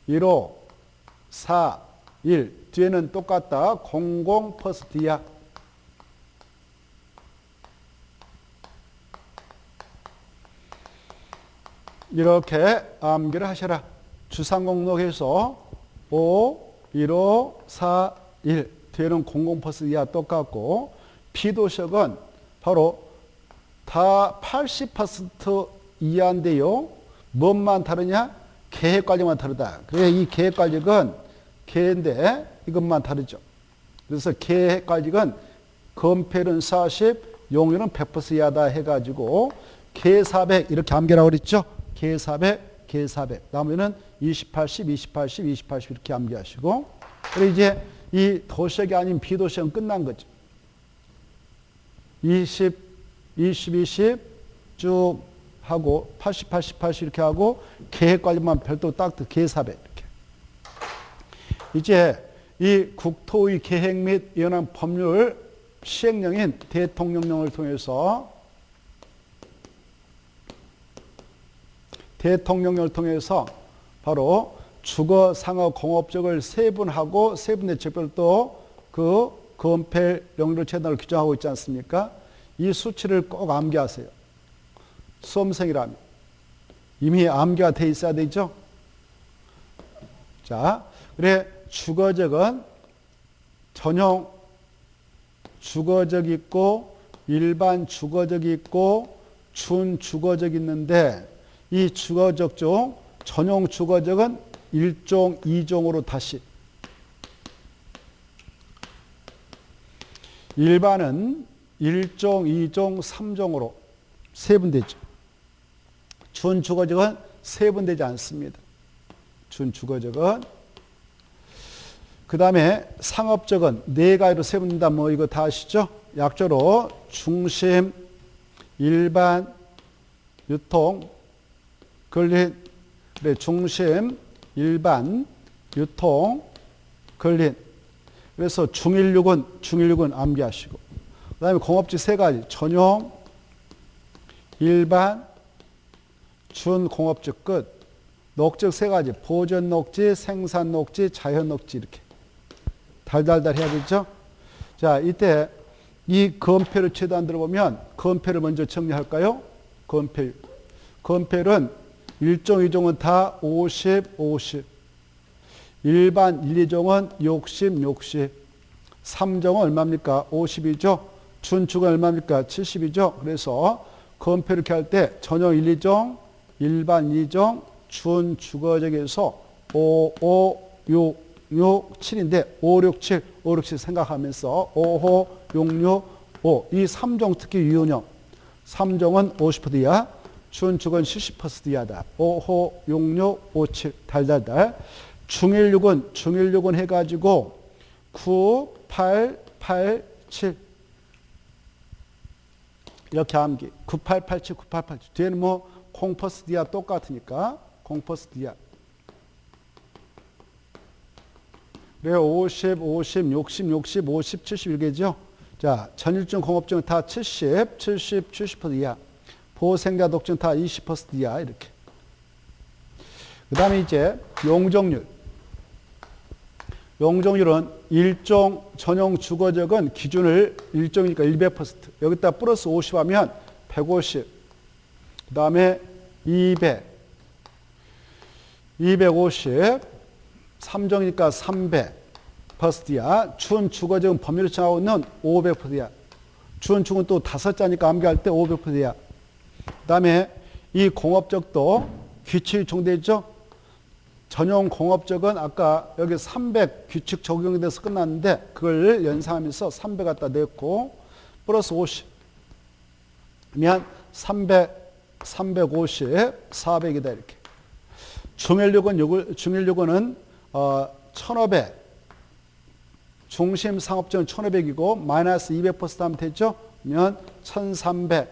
1호, 4, 1 뒤에는 똑같다. 00% 이하. 이렇게 암기를 하셔라. 주상공록에서 5, 1호, 4, 1 뒤에는 00% 이하 똑같고 비도식은 바로 다 80% 이하인데요. 뭔만 다르냐? 계획관리만 다르다. 그래 이 계획관리는 계인데 이것만 다르죠. 그래서 계획관리는 건폐율은 40, 용률은 100% 이하다 해가지고 계 400 이렇게 암기하라고 그랬죠. 계 400, 계 400. 나머지는 20, 80, 20, 80, 20, 80 이렇게 암기하시고 그리고 이제 이 도식이 아닌 비도식은 끝난 거죠. 20, 20 쭉 하고 80, 80, 80 이렇게 하고 계획관리만 별도 딱 계 400 이렇게. 이제 이 국토의 계획 및 연한 법률 시행령인 대통령령을 통해서 바로 주거, 상업, 공업적을 세분하고 세분 대책별로 또 그 건폐 용도 최단을 규정하고 있지 않습니까? 이 수치를 꼭 암기하세요. 수험생이라면 이미 암기가 돼 있어야 되죠. 자, 그래 주거적은 전용 주거적 있고 일반 주거적 있고 준주거적 있는데 이 주거적 중 전용 주거적은 1종, 2종으로 다시 일반은 1종, 2종, 3종으로 세분되죠. 준주거적은 세분되지 않습니다. 준주거적은. 그 다음에 상업적은 네 가지로 세분된다. 뭐 이거 다 아시죠? 약조로 중심, 일반, 유통, 근린. 그래, 중심, 일반, 유통, 근린. 그래서 중일육은 암기하시고. 그 다음에 공업지 세 가지. 전용, 일반, 준공업적 끝. 녹적 세 가지. 보전 녹지, 생산 녹지, 자연 녹지 이렇게. 달달달 해야 되죠? 자, 이때 이 건폐율 최단 들어보면 건폐율을 먼저 정리할까요? 건폐율은 1종, 2종은 다 50, 50. 일반 1, 2종은 60, 60. 3종은 얼마입니까? 50이죠. 준축은 얼마입니까? 70이죠. 그래서 건폐율 이렇게 할 때 전용 1, 2종, 일반 이종 준 주거적에서 5, 5, 6, 6, 7인데 5, 6, 7, 5, 6, 7 생각하면서 5호, 6, 6, 5. 이 3종 특히 유효형. 3종은 50% 이하, 준 주거는 70% 이하다. 5호, 6, 6, 5, 7 달달달. 중일육은 해가지고 9, 8, 8, 7 이렇게 암기. 9887, 9887. 뒤에는 뭐 0% 이하 똑같으니까 0% 이하. 그래 50, 50, 60, 60, 50, 70 이게죠. 자, 전일증, 공업증 다 70, 70, 70% 이하. 보호생자 독증 다 20% 이하 이렇게. 그 다음에 이제 용적률. 용적률은 일종 전용 주거적은 기준을 일종이니까 100%. 여기다 플러스 50 하면 150. 그 다음에 200. 250. 3종이니까 300% 이하. 준 주거적은 법률을 정하고 있는 500% 이하. 준 주거는 또 5자니까 암기할 때 500% 이하. 그 다음에 이 공업적도 규칙이 적용되죠. 전용 공업적은 아까 여기 300 규칙 적용이 돼서 끝났는데 그걸 연상하면서 300 갖다 냈고 플러스 50 하면 300, 350, 400이다 이렇게. 중일요건은 1500 중심 상업적은 1500이고 마이너스 200% 하면 되죠. 그러면 1300,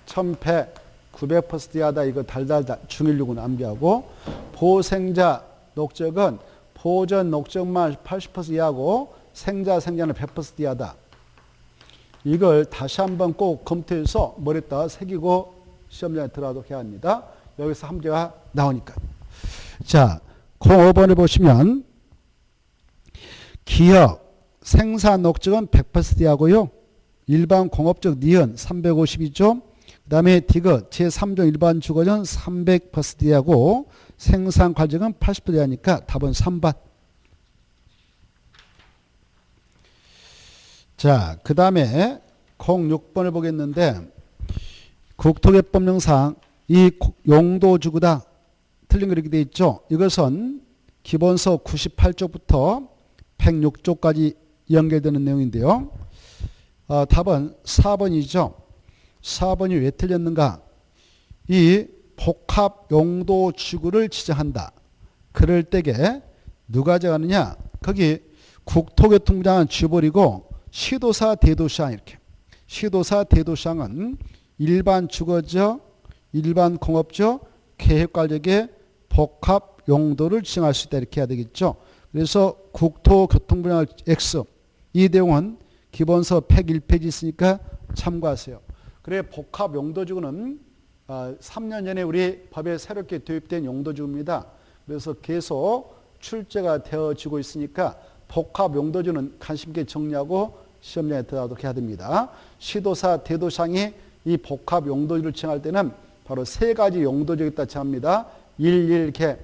1100 900% 이하다. 이거 달달달 중일육은 암기하고 보생자 녹적은 보전 녹적만 80% 이하고 생자는 100% 이하다. 이걸 다시 한번 꼭 검토해서 머리에다 새기고 시험장에 들어가도록 해야 합니다. 여기서 함재가 나오니까. 자, 05번을 보시면 기업 생산 녹적은 100% 이하고요. 일반 공업적 니은 350이죠. 그 다음에 디귿 제3종 일반 주거는 300% 이하고 생산 과정은 80% 이하니까 답은 3번. 자, 그 다음에 06번을 보겠는데 국토개법령상 이 용도주거다. 틀린 거 이렇게 되어 있죠. 이것은 기본서 98쪽부터 106쪽까지 연결되는 내용인데요. 답은 4번이죠. 4번이 왜 틀렸는가? 이 복합 용도 지구를 지정한다. 그럴 때에 누가 정하느냐? 거기 국토교통부장은 지워버리고 시도사 대도시장 이렇게. 시도사 대도시장은 일반 주거적, 일반 공업적, 계획관리의 복합 용도를 지정할 수 있다 이렇게 해야 되겠죠. 그래서 국토교통부장을 X. 이 내용은 기본서 101페이지 있으니까 참고하세요. 그래 복합 용도지구는 3년 전에 우리 법에 새롭게 도입된 용도지구입니다. 그래서 계속 출제가 되어지고 있으니까 복합 용도지구는 관심 있게 정리하고 시험장에 들어가도록 해야 됩니다. 시도사 대도시장이 이 복합 용도지구를 지정할 때는 바로 세 가지 용도지구가 있다 정합니다. 1개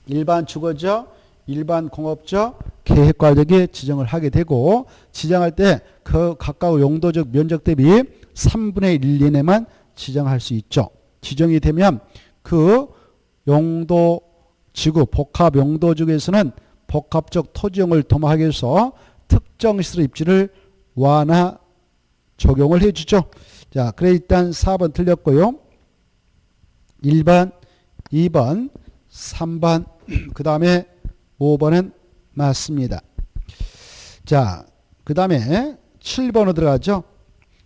일반 주거적, 일반 공업적, 계획관리에 지정을 하게 되고 지정할 때 그 각각 용도적 면적 대비 3분의 1 이내만 지정할 수 있죠. 지정이 되면 그 용도지구, 복합 용도지구에서는 복합적 토지용을 도모하기 위해서 특정 시설 입지를 완화 적용을 해주죠. 자, 그래 일단 4번 틀렸고요. 1번, 2번, 3번, 그 다음에 5번은 맞습니다. 자, 그 다음에 7번으로 들어가죠.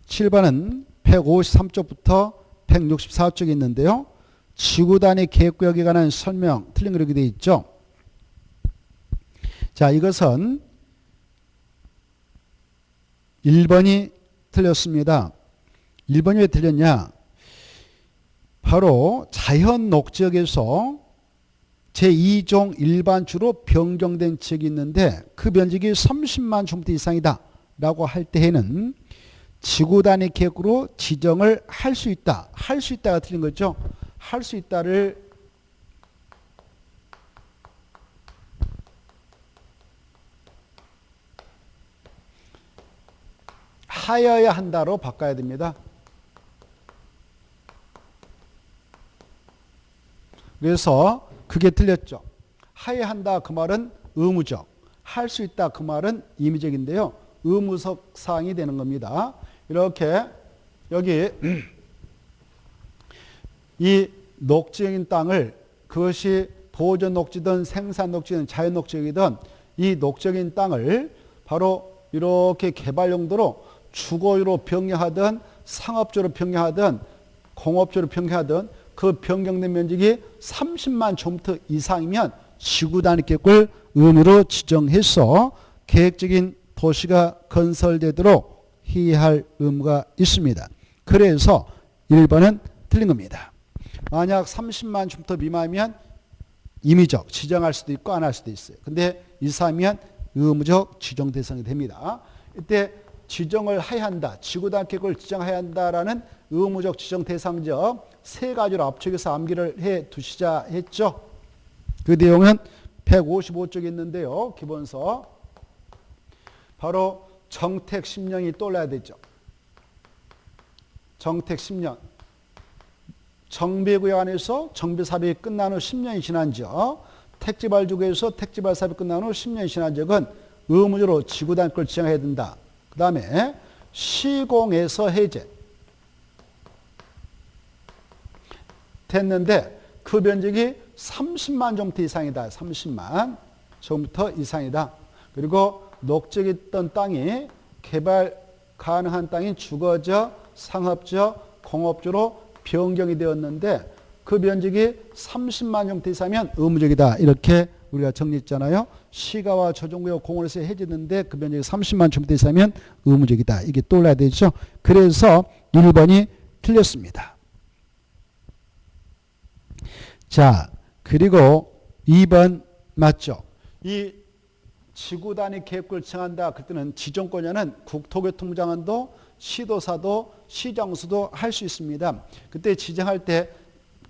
7번은 153쪽부터 164쪽이 있는데요. 지구단위 계획구역에 관한 설명 틀린 거 이렇게 되어 있죠. 자, 이것은 1번이 틀렸습니다. 1번이 왜 틀렸냐? 바로 자연 녹지역에서 제2종 일반주로 변경된 지역이 있는데 그 면적이 30만 제곱미터 이상이다 라고 할 때에는 지구단위 계획으로 지정을 할 수 있다. 할 수 있다가 틀린 거죠. 할 수 있다를 하여야 한다로 바꿔야 됩니다. 그래서 그게 틀렸죠. 하야 한다 그 말은 의무적, 할 수 있다 그 말은 임의적인데요. 의무적 사항이 되는 겁니다. 이렇게 여기 이 녹지형인 땅을 그것이 보존 녹지든 생산 녹지든 자연 녹지이든 이 녹지형인 땅을 바로 이렇게 개발 용도로 주거지로 변경하든 상업지로 변경하든 공업지로 변경하든 그 변경된 면적이 30만 제곱미터 이상이면 지구 단위 계획을 의무로 지정해서 계획적인 도시가 건설되도록 해할 의무가 있습니다. 그래서 1번은 틀린 겁니다. 만약 30만 제곱미터 미만이면 임의적 지정할 수도 있고 안 할 수도 있어요. 근데 이상이면 의무적 지정 대상이 됩니다. 이때 지정을 해야 한다. 지구단 계획을 지정해야 한다라는 의무적 지정 대상적 세 가지로 앞쪽에서 암기를 해 두시자 했죠. 그 내용은 155쪽에 있는데요. 기본서. 바로 정택 10년이 떠올라야 되죠. 정택 10년. 정비구역 안에서 정비사업이 끝난 후 10년이 지난적, 택지발주구에서 택지발사업이 끝난 후 10년이 지난 적은 의무적으로 지구단위를 지정해야 된다. 그 다음에 시공에서 해제 됐는데 그 면적이 30만 제곱미터 이상이다. 30만 제곱미터 이상이다. 그리고 녹지에 있던 땅이 개발 가능한 땅인 주거지, 상업지, 공업지로 변경이 되었는데 그 면적이 30만 제곱미터 이상이면 의무적이다. 이렇게 우리가 정리했잖아요. 시가와 조정구역 공원에서 해제됐는데 그 면적이 30만 제곱미터 이상이면 의무적이다. 이게 떠올라야 되죠. 그래서 1번이 틀렸습니다. 자, 그리고 2번 맞죠? 이 지구 단위 계획을 정한다. 그때는 지정권자는 국토교통부 장관도 시도사도 시장수도 할 수 있습니다. 그때 지정할 때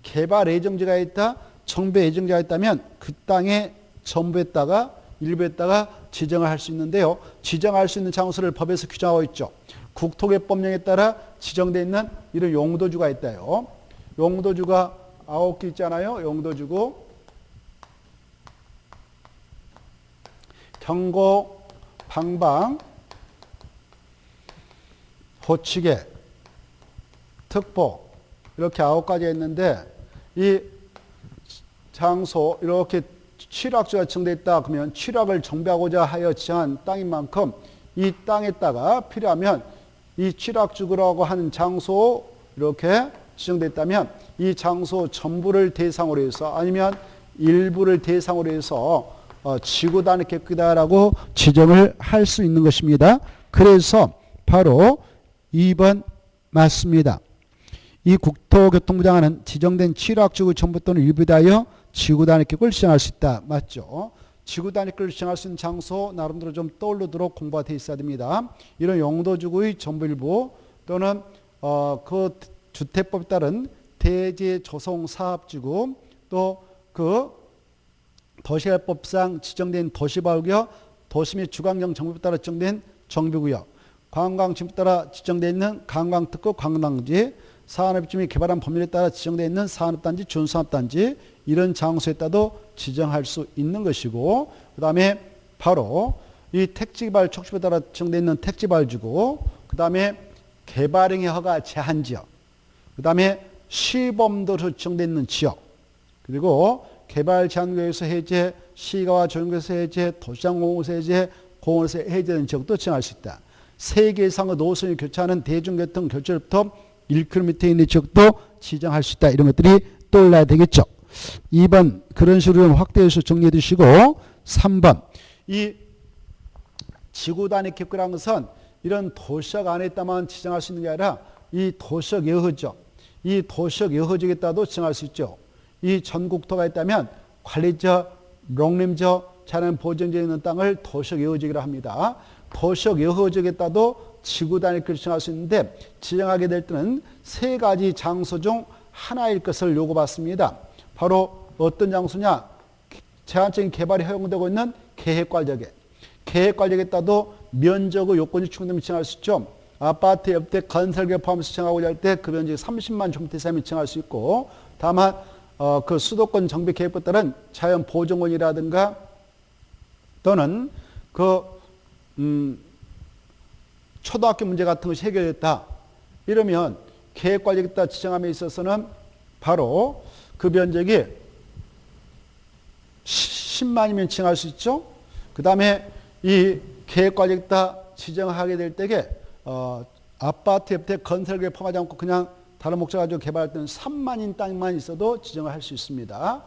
개발 예정지가 있다, 정비 예정지가 있다면 그 땅에 전부에다가 일부에다가 지정을 할 수 있는데요. 지정할 수 있는 장소를 법에서 규정하고 있죠. 국토개법령에 따라 지정되어 있는 이런 용도주가 있다요. 용도주가 9개 있잖아요. 용도주고 경고, 방방, 호치계, 특보 이렇게 9가지가 있는데 이 장소 이렇게 취락지가 지정되어 있다 그러면 취락을 정비하고자 하여 지정한 땅인 만큼 이 땅에다가 필요하면 이 취락주구라고 하는 장소 이렇게 지정되어 있다면 이 장소 전부를 대상으로 해서 아니면 일부를 대상으로 해서 지구 단위 계획이다라고 지정을 할 수 있는 것입니다. 그래서 바로 2번 맞습니다. 이 국토교통부 장관은 지정된 취락지구 전부 또는 일부에 대하여 지구 단위 계획을 지정할 수 있다. 맞죠? 지구 단위 계획을 지정할 수 있는 장소 나름대로 좀 떠오르도록 공부가 되어 있어야 됩니다. 이런 용도지구의 전부 일부 또는 그 주택법에 따른 대지 조성 사업지구 또 그 도시개발법상 지정된 도시발구역, 도시 및 주관경 정부에 따라 지정된 정비구역, 관광지구에 따라 지정되어 있는 관광특구 관광단지, 산업입지 및 개발한 법률에 따라 지정되어 있는 산업단지, 준산업단지 이런 장소에 따라도 지정할 수 있는 것이고 그 다음에 바로 이 택지개발 촉진법에 따라 지정되어 있는 택지발지구 그 다음에 개발행위 허가 제한지역 그 다음에 시범도로 지정되어 있는 지역 그리고 개발 제한구역에서 해제, 시가와 조정구역에서 해제, 도시장공원에서 해제, 공원에서 해제된 지역도 지정할 수 있다. 3개 이상의 노선이 교차하는 대중교통 교차로부터 1km 이내 지역도 지정할 수 있다. 이런 것들이 떠올라야 되겠죠. 2번 그런 식으로 확대해서 정리해 두시고 3번 이 지구 단위 계획이라는 것은 이런 도시역 안에 있다만 지정할 수 있는 게 아니라 이 도시역 여허지역, 이 도시역 여허지역에 따라도 지정할 수 있죠. 이 전국토가 있다면 관리적, 농림적, 자연 보존지에 있는 땅을 도시역 여허지역이라 합니다. 도시역 여허지역에 따라도 지구 단위를 지정할 수 있는데 지정하게 될 때는 3가지 장소 중 하나일 것을 요구받습니다. 바로 어떤 장소냐? 제한적인 개발이 허용되고 있는 계획관리역에 계획관리역에 따라도 면적의 요건이 충분하면 지정할 수 있죠. 아파트 옆에 건설계 포함해서 지정하고자 할 때 그 면적이 30만 제곱미터 이상이면 지정할 수 있고 다만 그 수도권 정비 계획에 따른 자연 보존원이라든가 또는 초등학교 문제 같은 것이 해결됐다. 이러면 계획관리겠다 지정함에 있어서는 바로 그 면적이 10만이면 지정할 수 있죠. 그 다음에 이 계획관리겠다 지정하게 될 때에 아파트 옆에 건설계획 포함하지 않고 그냥 다른 목적 가지고 개발할 때는 3만인 땅만 있어도 지정을 할 수 있습니다.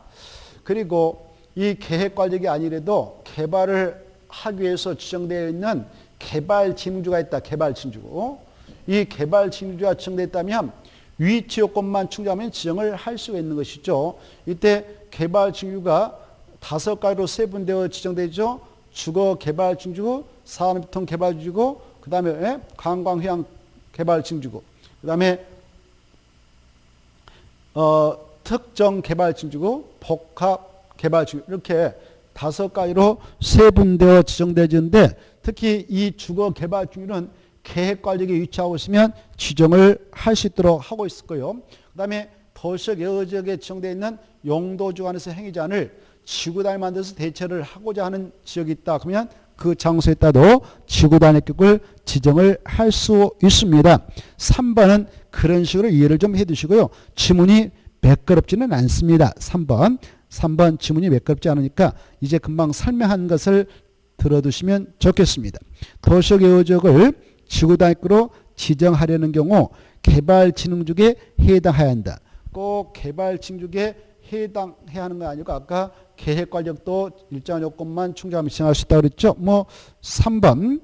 그리고 이 계획관리가 아니래도 개발을 하기 위해서 지정되어 있는 개발진흥주가 있다. 개발진흥주. 이 개발진흥주가 지정되어 있다면 위치 요건만 충족하면 지정을 할 수가 있는 것이죠. 이때 개발진흥주가 5가지로 세분되어 지정되죠. 주거개발진흥주고 산업교통개발진흥주고 그 다음에 관광휴양개발진흥주고 그 다음에 특정개발진흥주고 복합개발진흥주 이렇게 5가지로 세분되어 지정되어지는데 특히 이 주거개발진흥주는 계획관리에 위치하고 있으면 지정을 할 수 있도록 하고 있을 거예요. 그 다음에 도시적 여지역에 지정되어 있는 용도주 안에서 행위지 않을 지구단위 만들어서 대체를 하고자 하는 지역이 있다. 그러면 그 장소에 따도 지구단위격을 지정을 할 수 있습니다. 3번은 그런 식으로 이해를 좀 해두시고요. 지문이 매끄럽지는 않습니다. 3번 지문이 매끄럽지 않으니까 이제 금방 설명한 것을 들어두시면 좋겠습니다. 도시적 여지역을 지구단위격으로 지정하려는 경우 개발진흥주에 해당해야 한다. 꼭 개발진흥주에 해당해야 하는 거 아니고 아까 계획관리도 일정한 요건만 충족하면 지정할 수 있다고 그랬죠. 3번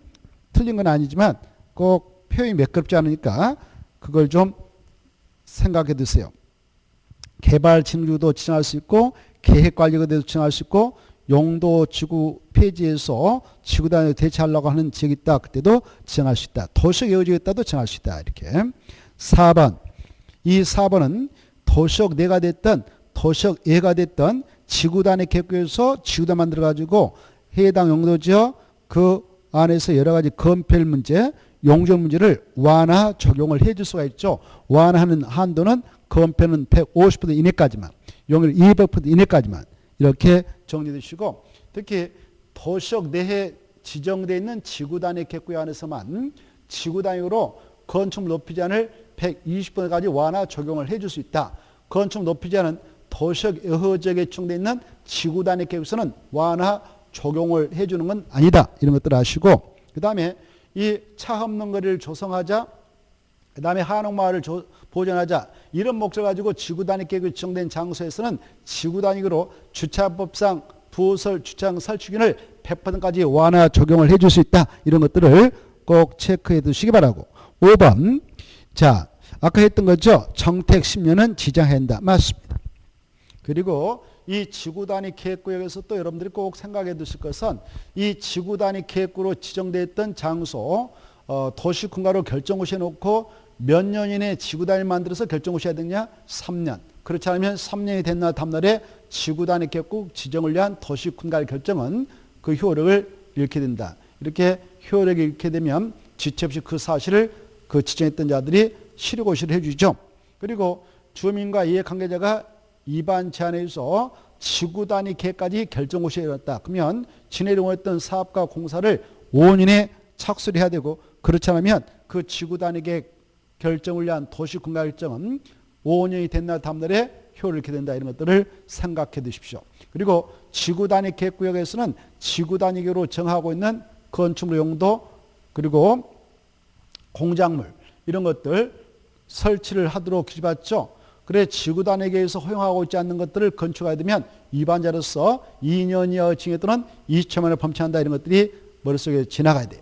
틀린 건 아니지만 꼭 표현이 매끄럽지 않으니까 그걸 좀 생각해 두세요. 개발진흥주도 지정할 수 있고 계획관리도 지정할 수 있고 용도지구 폐지해서 지구단위로 대체하려고 하는 지역이 있다. 그때도 지정할 수 있다. 도시적 여지에 따도 지정할 수 있다. 이렇게. 4번. 이 4번은 도시적 내가 됐던 도시적 예가 됐던 지구단위 계획에서 지구단 만들어가지고 해당 용도지역 그 안에서 여러 가지 건폐 문제, 용적 문제를 완화 적용을 해줄 수가 있죠. 완화하는 한도는 건폐는 150% 이내까지만, 용을 200% 이내까지만 이렇게 정리되시고 특히 도시적 내에 지정되어 있는 지구단위 계획 안에서만 지구단위로 건축물 높이 제한을 120%까지 완화 적용을 해줄 수 있다. 건축물 높이 제한은 도시적 여지역에 지정되어 있는 지구단위 계획에서는 완화 적용을 해주는 건 아니다. 이런 것들 아시고 그 다음에 이 차 없는 거리를 조성하자 그 다음에 한옥마을을 보존하자 이런 목적을 가지고 지구단위 계획이 지정된 장소에서는 지구단위로 주차법상 부설 주차장 설치기준을 100%까지 완화 적용을 해줄 수 있다. 이런 것들을 꼭 체크해 두시기 바라고. 5번 자 아까 했던 거죠. 정택 10년은 지정해야 한다. 맞습니다. 그리고 이 지구단위 계획구역에서 또 여러분들이 꼭 생각해 두실 것은 이 지구단위 계획구로 지정되어 있던 장소 도시군가로 결정고시해 놓고 몇 년 이내에 지구단위를 만들어서 결정고시해야 되느냐? 3년. 그렇지 않으면 3년이 된 날 다음날에 지구단위 계획구 지정을 위한 도시군가 결정은 그 효력을 잃게 된다. 이렇게 효력을 잃게 되면 지체 없이 그 사실을 그 지정했던 자들이 실효고시를 해주죠. 그리고 주민과 이해관계자가 위반 제한에 의해서 지구단위 계획까지 결정고시에 이뤘다. 그러면 진행을 원했던 사업과 공사를 5년 이내에 착수를 해야 되고 그렇지 않으면 그 지구단위 계획 결정을 위한 도시군가 결정은 5년이 된 날 다음날에 효력을 잃게 된다. 이런 것들을 생각해 두십시오. 그리고 지구단위 계획구역에서는 지구단위계로 정하고 있는 건축물 용도 그리고 공작물 이런 것들 설치를 하도록 규정받죠. 그래 지구단위계에서 허용하고 있지 않는 것들을 건축하게 되면 위반자로서 2년 이하 징역 또는 2천만 원을 범죄한다. 이런 것들이 머릿속에 지나가야 돼요.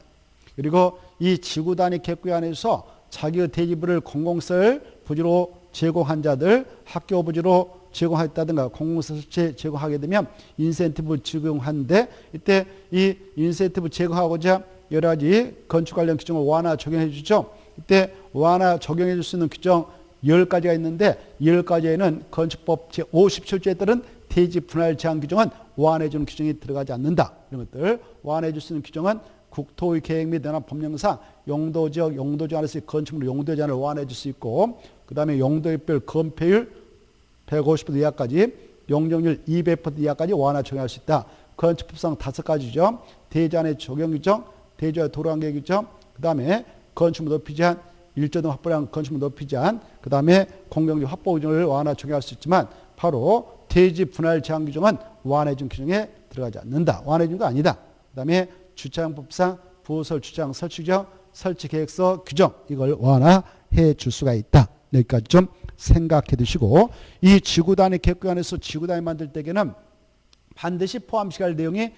그리고 이 지구단위 계획구역 안에서 자기의 대지부를 공공시설 부지로 제공한 자들 학교 부지로 제공했다든가 공공시설 제공하게 되면 인센티브 제공하는데 이때 이 인센티브 제공하고자 여러 가지 건축 관련 규정을 완화 적용해 주죠. 이때 완화 적용해 줄 수 있는 규정 10가지가 있는데 10가지에는 건축법 제57조에 따른 대지 분할 제한 규정은 완화해 주는 규정이 들어가지 않는다. 이런 것들 완화해 줄 수 있는 규정은 국토의 계획 및 연합 법령상 용도지역, 용도지 안에서 건축물 용도 제한을 완화해 줄 수 있고 그 다음에 용도별 건폐율 150% 이하까지, 용적률 200% 이하까지 완화 적용할 수 있다. 건축법상 5가지죠. 대지안의 적용 규정, 대지안의 도로환경 규정, 그 다음에 건축물 높이 제한, 일조 등 확보량 건축물 높이 제한, 그 다음에 공경지 확보 규정을 완화 적용할 수 있지만 바로 대지 분할 제한 규정은 완화해준 규정에 들어가지 않는다. 완화해준 거 아니다. 그 다음에 주차장법상 부설 주차장 설치 규정, 설치 계획서 규정, 이걸 완화해 줄 수가 있다. 여기까지 좀 생각해 두시고, 이 지구단위 계획안에서 지구단위 만들 때에는 반드시 포함시켜야 할 내용이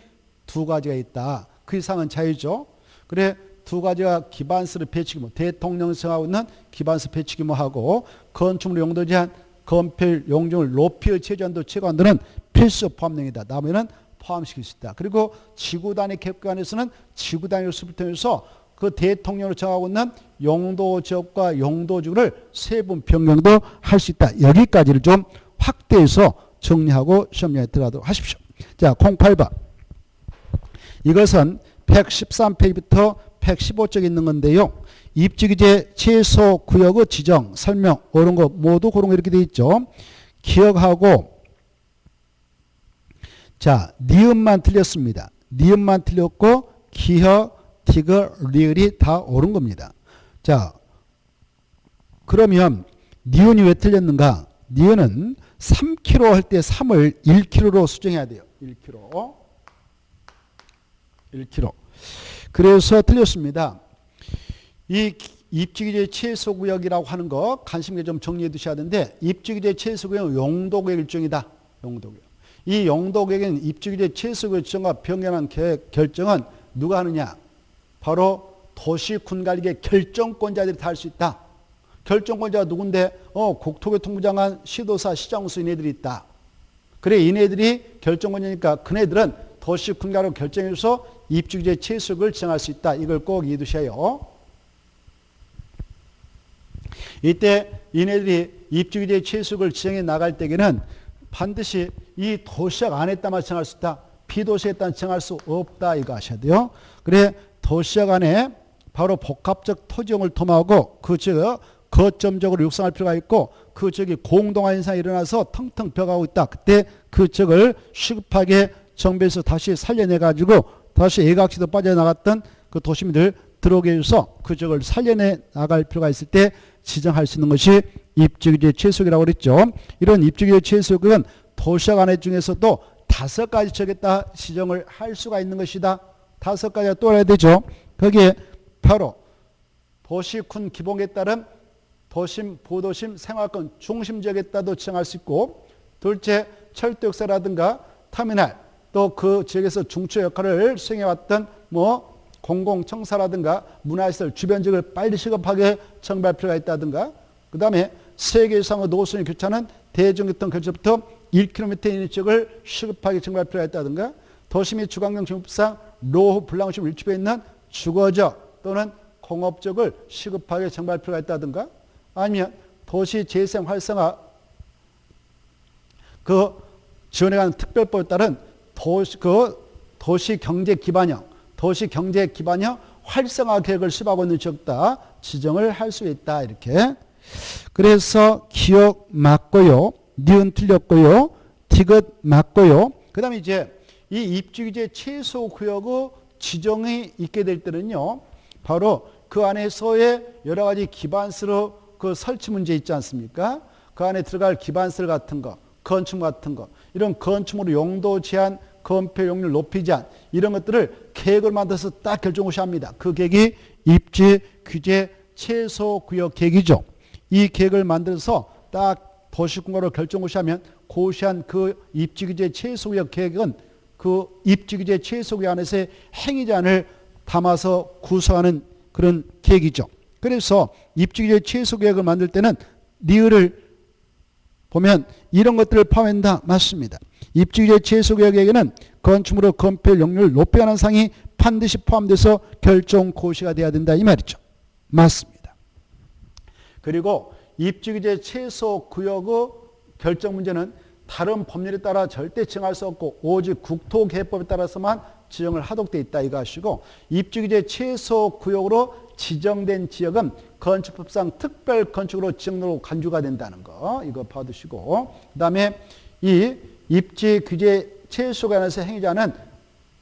2가지가 있다. 그 이상은 자유죠. 그래, 2가지가 기반시를 배치규모, 대통령이 정하고 있는 기반시 배치규모하고 건축물 용도 제한, 건폐율, 용적률, 높이의 최저한도 최고한도는 필수 포함 내용이다. 나머지는 포함시킬 수 있다. 그리고 지구단위 계획안에서는 지구단위 요소를 통해서 그 대통령으로 정하고 있는 용도 지역과 용도 지구를 세분 변경도 할 수 있다. 여기까지를 좀 확대해서 정리하고 시험장에 들어가도록 하십시오. 자, 08번. 이것은 113페이지부터 115쪽에 있는 건데요. 입지규제 최소 구역의 지정, 설명, 옳은 거 모두 그런 거 이렇게 되어 있죠. 기억하고, 자, 니은만 틀렸습니다. 니은만 틀렸고, 기역, 티글, 리을이 다 옳은 겁니다. 자, 그러면 니은이 왜 틀렸는가? 니은은 3km 할 때 3을 1km로 수정해야 돼요. 1km. 1km. 그래서 틀렸습니다. 이 입지규제 최소구역이라고 하는 거 관심 있게 좀 정리해 두셔야 하는데, 입지규제 최소구역은 용도구역 일종이다. 용도구역. 이 용도구역은 입지규제 최소구역 지정과 변경한 결정은 누가 하느냐? 바로 도시군관리계 결정권자들이 다 할 수 있다. 결정권자가 누군데? 국토교통부 장관, 시도사, 시장수 이네들이 있다. 그래, 이네들이 결정권자니까 그네들은 도시군관리로 결정해서 입지규제 최소구역을 지정할 수 있다. 이걸 꼭 이해해 두셔요. 이때 이네들이 입지규제 최소구역을 지정해 나갈 때에는 반드시 이 도시역 안에 있다만 지정할 수 있다. 비도시에 있다면 지정할 수 없다. 이거 아셔야 돼요. 그래, 도시역 안에 바로 복합적 토지용을 도모하고 그 지역 거점적으로 육성할 필요가 있고, 그 지역이 공동화 현상이 일어나서 텅텅 벼가고 있다. 그때 그 지역을 시급하게 정비해서 다시 살려내가지고 다시 애각지도 빠져나갔던 그 도시민들 들어오게 해서 그 지역을 살려내 나갈 필요가 있을 때 지정할 수 있는 것이 입지규제 최소구역이라고 그랬죠. 이런 입지규제 최소구역은 도시역 안에 중에서도 5가지 지역에다 지정을 할 수가 있는 것이다. 5가지가 또 알아야 되죠. 거기에 바로 도시군 기본에 따른 도심, 보도심, 생활권 중심지역에 따라도 지정할 수 있고, 둘째 철도역사라든가 터미널, 또 그 지역에서 중추 역할을 수행해왔던 공공청사라든가 문화시설 주변 지역을 빨리 시급하게 정비할 필요가 있다든가, 그 다음에 세계 이상의 노선이 교차하는 대중교통 결정부터 1km 이내 지역을 시급하게 정비할 필요가 있다든가, 도시 및 주관경 정비법상 노후 불량식 밀집해 있는 주거적 또는 공업적을 시급하게 정비할 필요가 있다든가, 아니면 도시 재생 활성화 그 지원해가는 특별법에 따른 도시 경제 기반형 활성화 계획을 수립하고 있는 지역다 지정을 할 수 있다. 이렇게. 그래서 기억 맞고요. 니은 틀렸고요. 디귿 맞고요. 그 다음에 이제 이 입지규제 최소구역의 지정이 있게 될 때는요, 바로 그 안에서의 여러 가지 기반시로 그 설치 문제 있지 않습니까? 그 안에 들어갈 기반시 같은 거, 건축물 같은 거, 이런 건축물 용도 제한, 건폐 용률 높이 제한, 이런 것들을 계획을 만들어서 딱 결정하셔야 합니다. 그 계획이 입지규제 최소구역 계획이죠. 이 계획을 만들어서 딱 도시군가로 결정하시면 고시한 그 입지규제 최소구역 계획은 그 입지규제 최소구역 안에서의 행위제한을 담아서 구성하는 그런 계획이죠. 그래서 입지규제 최소구역을 만들 때는 리을을 보면 이런 것들을 포함한다. 맞습니다. 입지규제 최소구역에게는 건축물의 건폐 용률 높여가는 사항이 반드시 포함돼서 결정 고시가 돼야 된다. 이 말이죠. 맞습니다. 그리고 입지규제 최소구역의 결정 문제는 다른 법률에 따라 절대 지정할 수 없고 오직 국토개법에 따라서만 지정을 하도록 되어 있다 이거 하시고, 입주규제 최소 구역으로 지정된 지역은 건축법상 특별 건축으로 지정으로 간주가 된다는 거 이거 봐두시고, 그 다음에 이 입지규제 최소구에 관해서 행위자는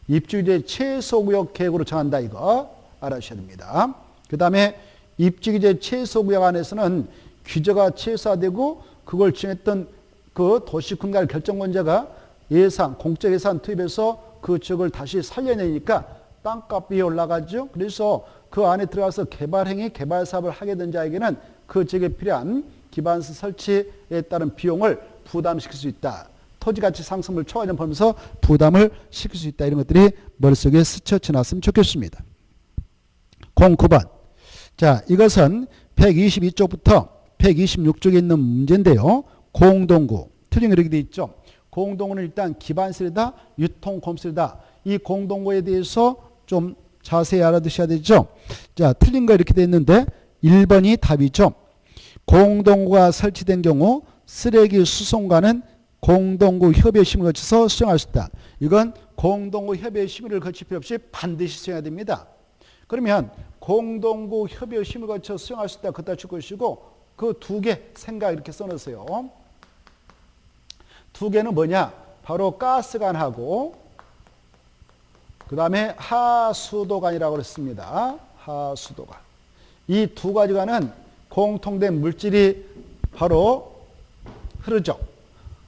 입주규제 최소구역 계획으로 정한다 이거 알아주셔야 됩니다. 그 다음에 입지규제 최소구역 안에서는 규제가 최소화되고 그걸 지정했던 그 도시군갈 결정권자가 예산, 공적 예산 투입해서 그 지역을 다시 살려내니까 땅값이 올라가죠. 그래서 그 안에 들어가서 개발행위, 개발사업을 하게 된 자에게는 그 지역에 필요한 기반시 설치에 따른 비용을 부담시킬 수 있다. 토지가치 상승을 초과점 보면서 부담을 시킬 수 있다. 이런 것들이 머릿속에 스쳐 지났으면 좋겠습니다. 09번. 자, 이것은 122쪽부터 126쪽에 있는 문제인데요. 공동구. 틀린 거 이렇게 되어 있죠. 공동구는 일단 기반시설이다, 유통건설이다. 이 공동구에 대해서 좀 자세히 알아두셔야 되죠. 자, 틀린 거 이렇게 되어 있는데 1번이 답이죠. 공동구가 설치된 경우 쓰레기 수송과는 공동구 협의 심의를 거쳐서 수정할 수 있다. 이건 공동구 협의 심의를 거칠 필요 없이 반드시 수정해야 됩니다. 그러면 공동구 협의 심의를 거쳐 수정할 수 있다. 그따 줄 것이고 그 두 개 생각 이렇게 써놓으세요. 두 개는 뭐냐? 바로 가스관하고 그 다음에 하수도관이라고 그랬습니다. 하수도관. 이 두 가지관은 공통된 물질이 바로 흐르죠.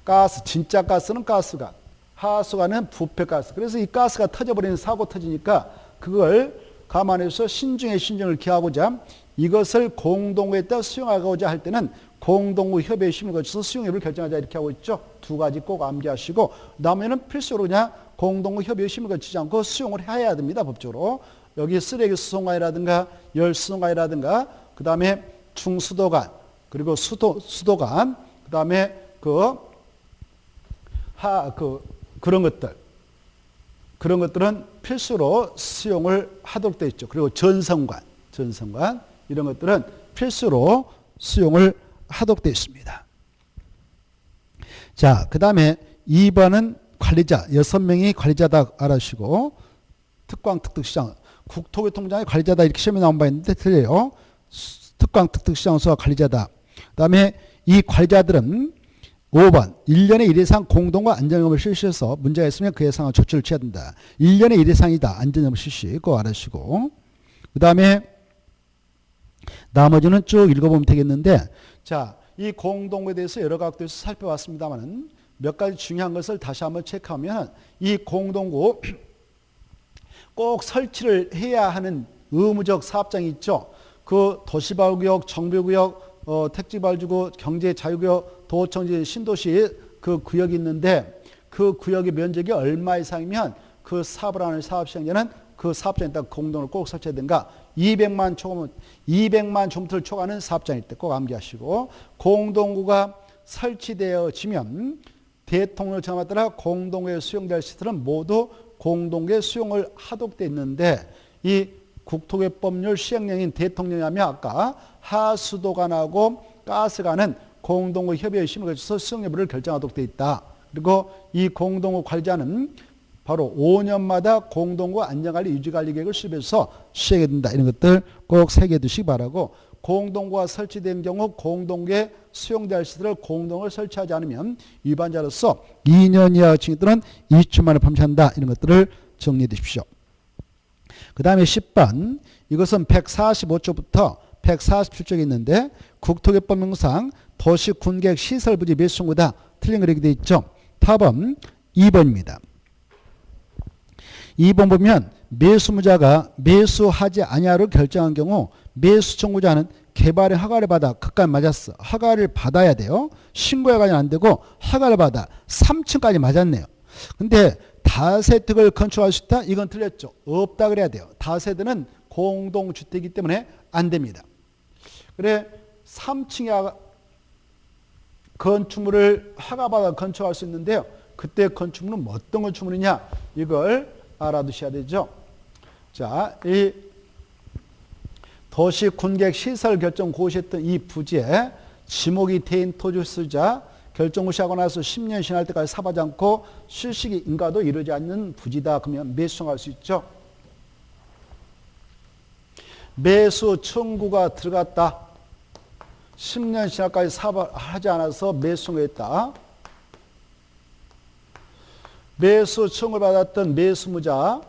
가스, 진짜 가스는 가스관, 하수관은 부패가스. 그래서 이 가스가 터져버리는 사고 터지니까 그걸 감안해서 신중에 신중을 기하고자 이것을 공동구에다 수용하고자 할 때는 공동구 협의회 심의를 거쳐서 수용 여부를 결정하자 이렇게 하고 있죠. 두 가지 꼭 암기하시고 나머지는 필수로 그냥 공동구 협의회 심의를 거치지 않고 수용을 해야 됩니다. 법적으로. 여기 쓰레기 수송관이라든가 열 수송관이라든가 그 다음에 중수도관 그리고 수도관 그 다음에 그런 것들은 필수로 수용을 하도록 되어 있죠. 그리고 전선관 이런 것들은 필수로 수용을 하도록 되어 있습니다. 자, 그 다음에 2번은 관리자, 6명이 관리자다 알아주시고, 특광특특시장, 국토교통부장이 관리자다 이렇게 시험에 나온 바 있는데 틀려요. 특광특특시장소가 관리자다. 그 다음에 이 관리자들은 5번 1년에 1 이상 공동과 안전영업을 실시해서 문제가 있으면 그에 상한 조치를 취해야 된다. 1년에 1 이상이다. 안전영업 실시 그거 알아주시고, 그 다음에 나머지는 쭉 읽어보면 되겠는데, 자, 이 공동구에 대해서 여러 각도에서 살펴봤습니다만 몇 가지 중요한 것을 다시 한번 체크하면 이 공동구 꼭 설치를 해야 하는 의무적 사업장이 있죠. 그 도시발구역, 정비구역, 택지발주구, 경제자유구역, 도청지, 신도시 그 구역이 있는데 그 구역의 면적이 얼마 이상이면 그 사업을 하는 사업시행자는 그 사업장에다 공동을 꼭 설치해야 된가. 200만 제곱미터를 초과하는 사업장일 때 꼭 암기하시고, 공동구가 설치되어지면 대통령 정함에 따라 공동구에 수용될 시설은 모두 공동구에 수용을 하도록 되어 있는데 이 국토개법률 시행령인 대통령이 하면 아까 하수도관하고 가스관은 공동구 협의회 심의를 거쳐서 수용 여부를 결정하도록 되어 있다. 그리고 이 공동구 관리자는 바로 5년마다 공동구 안전관리 유지관리 계획을 수립해서 시행해야 된다. 이런 것들 꼭 새겨 두시기 바라고, 공동구가 설치된 경우 공동구에 수용될 시설을 공동을 설치하지 않으면 위반자로서 2년 이하 징역들은 2주 만에 범죄한다. 이런 것들을 정리해 두십시오. 그 다음에 10번 이것은 145쪽부터 147쪽에 있는데 국토개법명상 도시군객 시설부지 매수청구다. 틀린 거 이렇게 되어 있죠. 답은 2번입니다. 2번 보면 매수무자가 매수하지 아니하를 결정한 경우 매수청구자는 개발의 허가를 받아 그까지 맞았어. 허가를 받아야 돼요. 신고해가지고 안 되고 허가를 받아 3층까지 맞았네요. 근데 다세택을 건축할 수 있다? 이건 틀렸죠. 없다 그래야 돼요. 다세대는 공동주택이기 때문에 안 됩니다. 그래 3층에 건축물을 허가받아 건축할 수 있는데요. 그때 건축물은 어떤 건축물이냐 이걸 알아두셔야 되죠. 자, 이 도시군객 시설 결정 고시했던 이 부지에 지목이 대인 토지 수자 결정무시하고 나서 10년 지날 때까지 사업하지 않고 실식이 인가도 이루지 않는 부지다. 그러면 매수청할 수 있죠. 매수 청구가 들어갔다. 10년 지날까지 사업하지 않아서 매수 청구했다. 매수 청구를 받았던 매수무자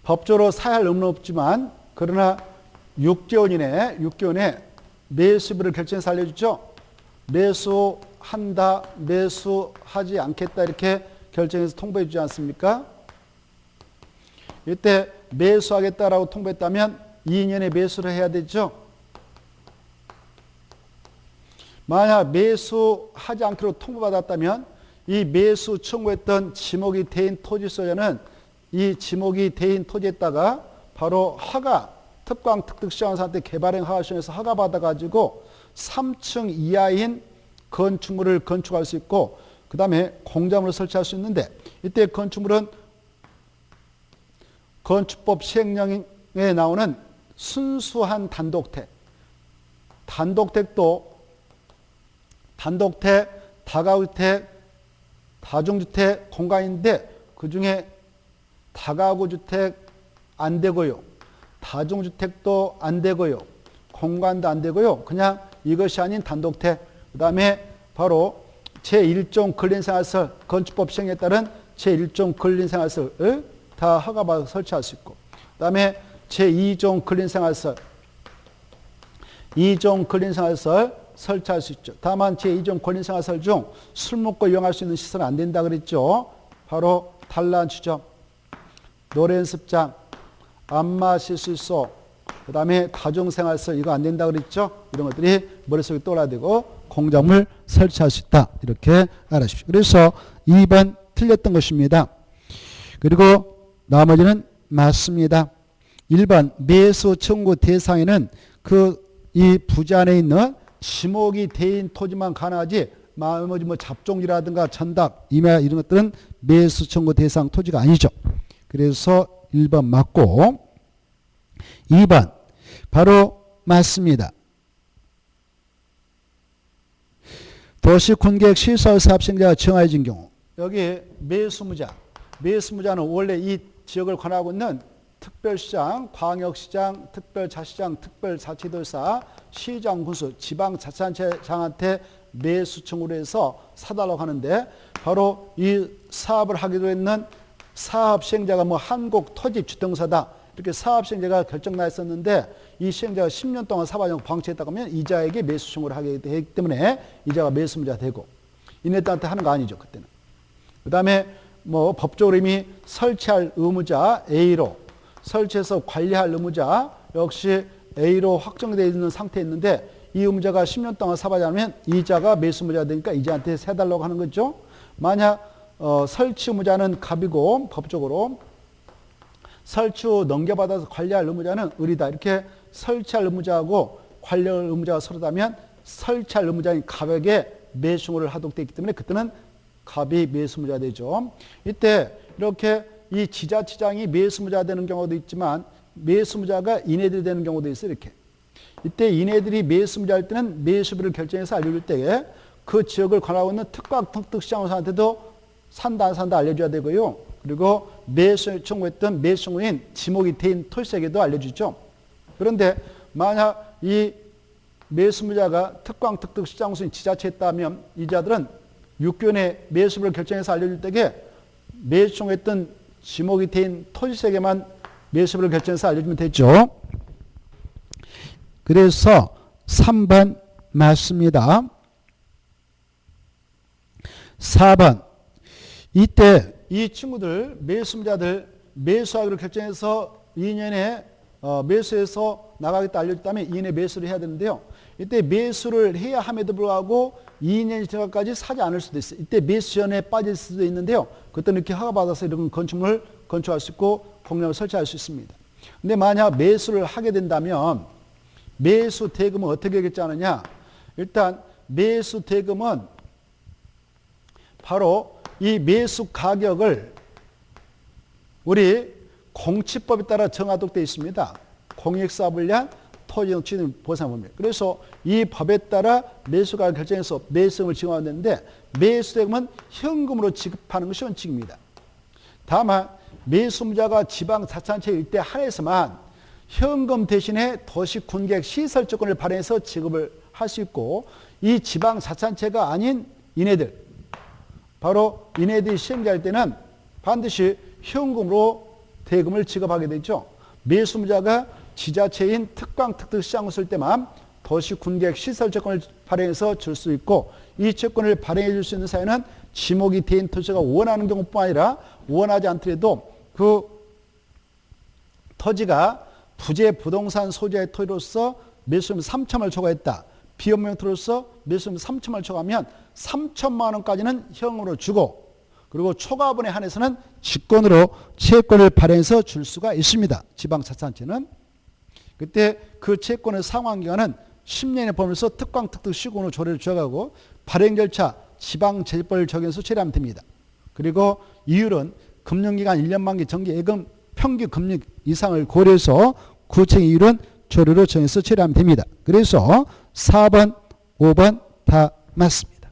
법적으로 사할 의무는 없지만 그러나 6개월 이내 매수비를 결정해서 알려주죠. 매수한다, 매수하지 않겠다 이렇게 결정해서 통보해 주지 않습니까? 이때 매수하겠다라고 통보했다면 2년에 매수를 해야 되죠. 만약 매수하지 않기로 통보받았다면 이 매수 청구했던 지목이 대인 토지 소유자는 이 지목이 대인 토지에다가 바로 허가, 특광 특특시장사한테 개발행 허가시에서 허가 받아가지고 3층 이하인 건축물을 건축할 수 있고 그 다음에 공작물을 설치할 수 있는데 이때 건축물은 건축법 시행령에 나오는 순수한 단독택, 다가구주택, 다중주택 공간인데 그중에 다가구주택 안 되고요. 다중주택도 안 되고요. 공간도 안 되고요. 그냥 이것이 아닌 단독택. 그 다음에 바로 제1종 근린생활시설 건축법 시행에 따른 제1종 근린생활시설을 다 허가받아 설치할 수 있고 그 다음에 제2종 근린생활시설 2종 근린생활시설 설치할 수 있죠. 다만 제2종 근린생활시설 중 술 먹고 이용할 수 있는 시설은 안 된다 그랬죠. 바로 단란주점, 노래연습장, 안마실수소, 그 다음에 다중생활시설 이거 안 된다 그랬죠. 이런 것들이 머릿속에 떠올라야 되고 공작물 설치할 수 있다. 이렇게 알아주십시오. 그래서 2번 틀렸던 것입니다. 그리고 나머지는 맞습니다. 1번 매수 청구 대상에는 이 부지 안에 있는 지목이 대인 토지만 가능하지 나머지 잡종이라든가 전답, 임야 이런 것들은 매수 청구 대상 토지가 아니죠. 그래서 1번 맞고 2번 바로 맞습니다. 도시군계획 시설 사업시행자가 정해진 경우 여기 매수무자는 원래 이 지역을 관할하고 있는 특별시장, 광역시장, 특별자치장, 특별자치도사, 시장, 군수, 지방자치단체장한테 매수 청구를 해서 사달라고 하는데 바로 이 사업을 하기로 했는 사업시행자가 한국토지주택공사다. 이렇게 사업시행자가 결정나 있었는데 이 시행자가 10년 동안 사업하지 않고 방치했다고 하면 이자에게 매수 청구를 하게 되기 때문에 이자가 매수무자 되고 이네들한테 하는 거 아니죠. 그때는. 그 다음에 법적으로 이미 설치할 의무자 A로 설치해서 관리할 의무자 역시 A로 확정되어 있는 상태에 있는데 이 의무자가 10년 동안 사업하지 않으면 이자가 매수무자가 되니까 이자한테 세달라고 하는 거죠. 만약 설치 의무자는 갑이고 법적으로 설치 후 넘겨받아서 관리할 의무자는 을이다. 이렇게 설치할 의무자하고 관리할 의무자가 서로다면 설치할 의무자인 갑에게 매수청구를 하도록 되어 있기 때문에 그때는 갑이 매수무자 되죠. 이때 이렇게 이 지자체장이 매수무자 되는 경우도 있지만 매수무자가 이네들이 되는 경우도 있어요. 이렇게. 이때 이네들이 매수무자 할 때는 매수비를 결정해서 알려줄 때에 그 지역을 관할하고 있는 특광특특시장사한테도 산다 안 산다 알려줘야 되고요. 그리고 매수 청구했던 매수 청구인 지목이 대인 토지세에게도 알려주죠. 그런데 만약 이 매수무자가 특광특특시장소인 지자체에 있다면 이자들은 6개월 내에 매수비를 결정해서 알려줄 때에 매수 청구했던 지목이 대인 토지세에게만 매수비를 결정해서 알려주면 되죠. 그래서 3번 맞습니다. 4번 이때 이 친구들 매수자들 매수하기로 결정해서 2년에 매수해서 나가겠다 알려줬다면 2년에 매수를 해야 되는데요. 이때 매수를 해야 함에도 불구하고 2년이 지나까지 사지 않을 수도 있어요. 이때 매수 전에 빠질 수도 있는데요. 그때는 이렇게 허가받아서 이런 건축물을 건축할 수 있고 공장을 설치할 수 있습니다. 근데 만약 매수를 하게 된다면 매수 대금은 어떻게 결정하느냐? 일단 매수 대금은 바로 이 매수 가격을 우리 공치법에 따라 정하도록 되어 있습니다. 공익사업을 위한 토지 등 취득 보상법입니다. 그래서 이 법에 따라 매수가를 결정해서 매수금을 지급하면 되는데 매수대금은 현금으로 지급하는 것이 원칙입니다. 다만 매수자가 지방자치단체 일대 한에서만 현금 대신에 도시군계획 시설조건을 발행해서 지급을 할 수 있고 이 지방자치단체가 아닌 이네들 바로 이네들이 시행할 때는 반드시 현금으로 대금을 지급하게 되죠. 매수자가 지자체인 특강 특특시장을 쓸 때만 도시군계획 시설조건을 발행해서 줄 수 있고 이 조건을 발행해 줄 수 있는 사유는 지목이 대인 토지가 원하는 경우뿐만 아니라 원하지 않더라도 그 토지가 부재 부동산 소재의 토지로서 매수금 3천만을 초과했다. 비업용 토지로서 매수금 3천만을 초과하면 3천만 원까지는 현금으로 주고 그리고 초과분에 한해서는 직권으로 채권을 발행해서 줄 수가 있습니다. 지방자치단체는. 그때 그 채권의 상환기간은 10년의 범위에서 특강 특특 시군으로 조례를 주어가고 발행 절차 지방재정법을 적용해서 처리하면 됩니다. 그리고 이율은 금융기간 1년 만기 정기예금 평균 금리 이상을 고려해서 구체적인 이율은 조례로 정해서 처리하면 됩니다. 그래서 4번, 5번 다 맞습니다.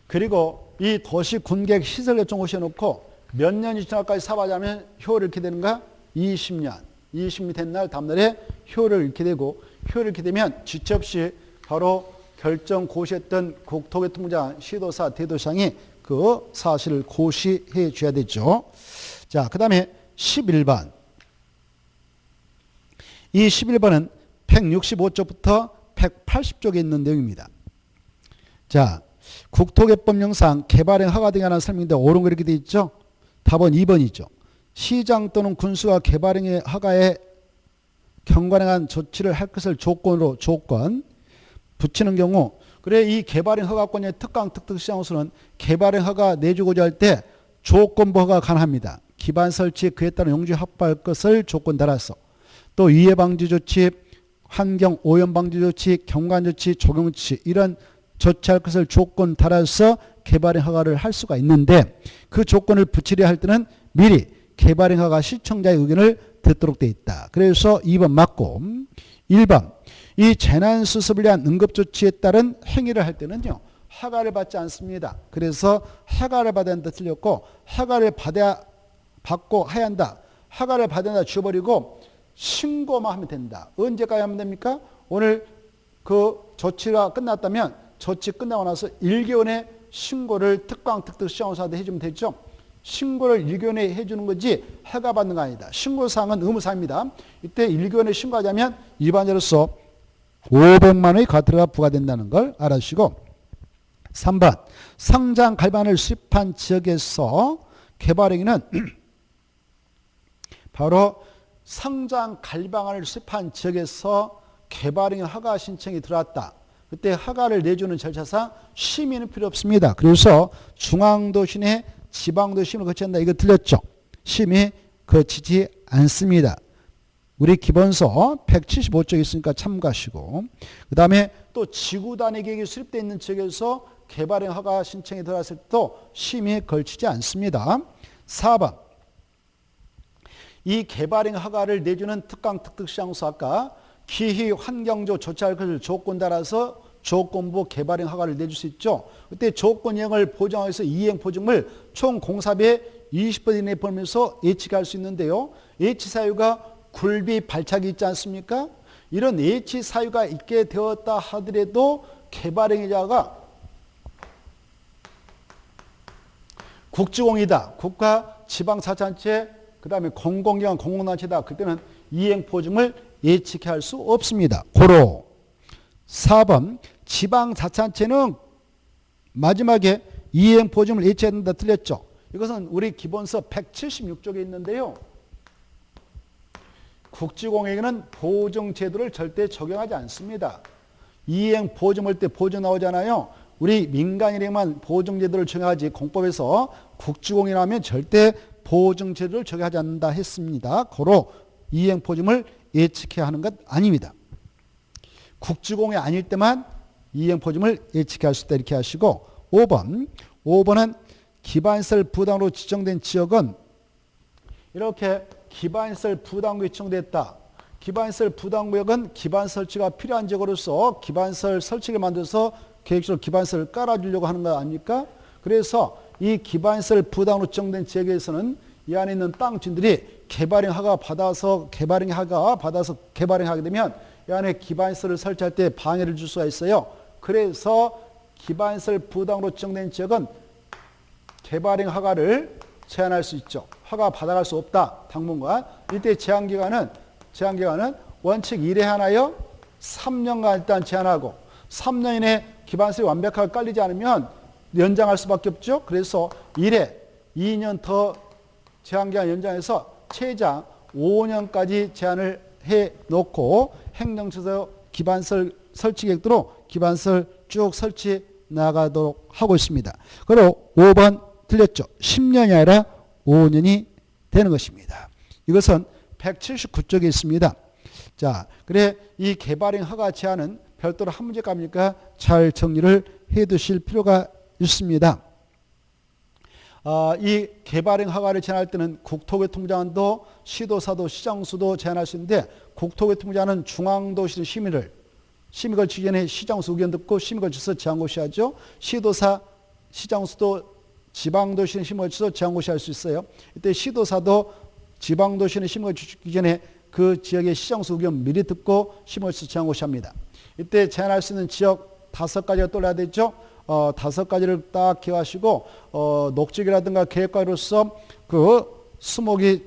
그리고 이 도시군계획 시설결정 오셔놓고 몇 년이 지나까지 사업하자면 효율을 잃게 되는가? 20년. 20년이 된 날 다음날에 효율을 잃게 되고 효율을 잃게 되면 지체 없이 바로 결정 고시했던 국토교통부장, 시도사, 대도시장이 그 사실을 고시해 줘야 되죠. 자, 그 다음에 11번. 이 11번은 165쪽부터 180쪽에 있는 내용입니다. 자, 국토개법령상 개발행 허가 등에 관한 설명인데 옳은 거 이렇게 되어 있죠. 답은 2번이죠. 시장 또는 군수가 개발행의 허가에 경관행한 조치를 할 것을 조건으로 조건 붙이는 경우 그래 이 개발행 허가권의 특강 특특시장으로서는 개발행 허가 내주고자 할 때 조건부 허가 가능합니다. 기반 설치 그에 따른 용지 확보할 것을 조건 따라서 또 위해 방지 조치, 환경 오염 방지 조치, 경관 조치, 적용 조치 이런 조치할 것을 조건 따라서 개발행 허가를 할 수가 있는데 그 조건을 붙이려 할 때는 미리 개발행 허가 시청자의 의견을 듣도록 되어 있다. 그래서 2번 맞고 1번 이 재난수습을 위한 응급조치에 따른 행위를 할 때는요. 허가를 받지 않습니다. 그래서 허가를 받아야 한다 틀렸고 허가를 받고 해야 한다. 허가를 받아야 한다 주어버리고 신고만 하면 된다. 언제까지 하면 됩니까? 오늘 그 조치가 끝났다면 조치 끝나고 나서 1개월에 신고를 특강 특특시장으로서 해주면 되죠. 신고를 1개월에 해주는 거지 허가 받는 거 아니다. 신고사항은 의무사항입니다. 이때 1개월에 신고하자면 일반자로서 500만 원의 과태료가 부과된다는 걸 알아주시고 3번 성장 갈반을 수입한 지역에서 개발행위는 바로 성장 갈방을 수입한 지역에서 개발행위 허가 신청이 들어왔다. 그때 허가를 내주는 절차상 심의는 필요 없습니다. 그래서 중앙도시 내 지방도시 심의를 거쳐야 한다. 이거 틀렸죠. 심의 거치지 않습니다. 우리 기본서 175쪽에 있으니까 참고하시고 그 다음에 또 지구 단위 계획이 수립되어 있는 지역에서 개발행 허가 신청이 들어왔을 때도 심의에 걸치지 않습니다. 4번 이 개발행 허가를 내주는 특강 특특시장소 아까 기후 환경적 조치할 것을 조건 따라서 조건부 개발행 허가를 내줄 수 있죠. 그때 조건 이행을 보장하기 위해서 이행 보증을 총 공사비의 20% 이내에 벌면서 예치할 수 있는데요. 예치 사유가 굴비 발착이 있지 않습니까? 이런 예치 사유가 있게 되었다 하더라도 개발행위자가 국지공이다. 국가 지방자치단체 그 다음에 공공기관 공공단체다. 그때는 이행보증을 예측해 할 수 없습니다. 고로 4번 지방자치단체는 마지막에 이행보증을 예측해야 된다 틀렸죠. 이것은 우리 기본서 176쪽에 있는데요. 국지공에게는 보증제도를 절대 적용하지 않습니다. 이행보증할 때 보증 나오잖아요. 우리 민간인에게만 보증제도를 적용하지 공법에서 국지공이라면 절대 보증제도를 적용하지 않는다 했습니다. 고로 이행보증을 예측해야 하는 것 아닙니다. 국지공이 아닐 때만 이행보증을 예측할 수 있다 이렇게 하시고 5번은 기반시설 부담으로 지정된 지역은 이렇게 기반시설 부담구에 지정됐다. 기반시설 부담구역은 기반 설치가 필요한 지역으로서 기반시설 설치를 만들어서 계획적으로 기반시설을 깔아주려고 하는 거 아닙니까? 그래서 이 기반시설 부담으로 지정된 지역에서는 이 안에 있는 땅 주인들이 개발행 허가 받아서 개발행 하게 되면 이 안에 기반시설을 설치할 때 방해를 줄 수가 있어요. 그래서 기반시설 부담으로 지정된 지역은 개발행 허가를 제한할 수 있죠. 허가 받아갈 수 없다. 당분간. 이때 제한기간은 원칙 1회 하나요. 3년간 일단 제한하고 3년 이내 기반시설이 완벽하게 깔리지 않으면 연장할 수밖에 없죠. 그래서 1회 2년 더 제한기간 연장해서 최장 5년까지 제한을 해놓고 행정처에서 기반시설 설치 계획대로 기반시설 쭉 설치 나가도록 하고 있습니다. 그리고 5번 틀렸죠. 10년이 아니라 5년이 되는 것입니다. 이것은 179쪽에 있습니다. 자, 그래 이 개발행 허가 제한은 별도로 한 문제값이니까 잘 정리를 해 두실 필요가 있습니다. 이 개발행 허가를 제한할 때는 국토교통부장도 시도사도 시장수도 제한할 수 있는데 국토교통부장은 중앙도시 심의를 심의 걸치기 전에 시장수 의견 듣고 심의 걸쳐서 제한 고시하죠. 시도사 시장수도 지방도시는 심의 걸쳐서 제한 고시할 수 있어요. 이때 시도사도 지방도시는 심의 걸치기 전에 그 지역의 시장수 의견 미리 듣고 심의 걸쳐서 제한 고시합니다. 이때 제한할 수 있는 지역 5가지가 떠올라야 되죠. 5가지를 딱 기억하시고 녹지기라든가 계획과로서 그 수목이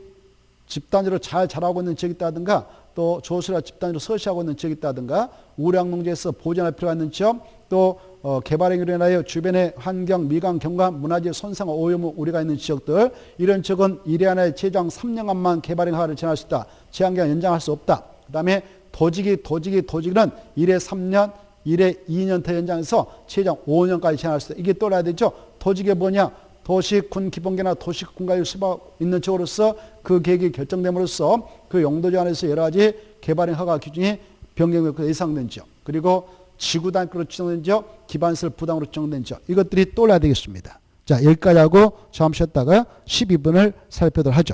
집단지로 잘 자라고 있는 지역이 있다든가 또 조수라 집단지로 서식하고 있는 지역이 있다든가 우량농지에서 보존할 필요가 있는 지역 또 개발행위로 인하여 주변의 환경, 미관, 경관, 문화재 손상, 오염, 우려가 있는 지역들 이런 지역은 1회 하나의 최장 3년간만 개발행 허가를 제한할 수 있다. 제한기간 연장할 수 없다. 그 다음에 도지기는 1회 3년 1회 2년 더 연장해서 최장 5년까지 제한할 수 있다. 이게 떠올라야 되죠. 도지기가 뭐냐? 도시군 기본계나 도시군과의 수박 있는 쪽으로서 그 계획이 결정됨으로써 그 용도 제한에서 여러 가지 개발행 허가 기준이 변경되고 예상된 지역 그리고 지구단위로 지정된 지역 기반시설 부담으로 지정된 지역 이것들이 떠올라야 되겠습니다. 자 여기까지 하고 잠시 쉬었다가 12분을 살펴보도록 하죠.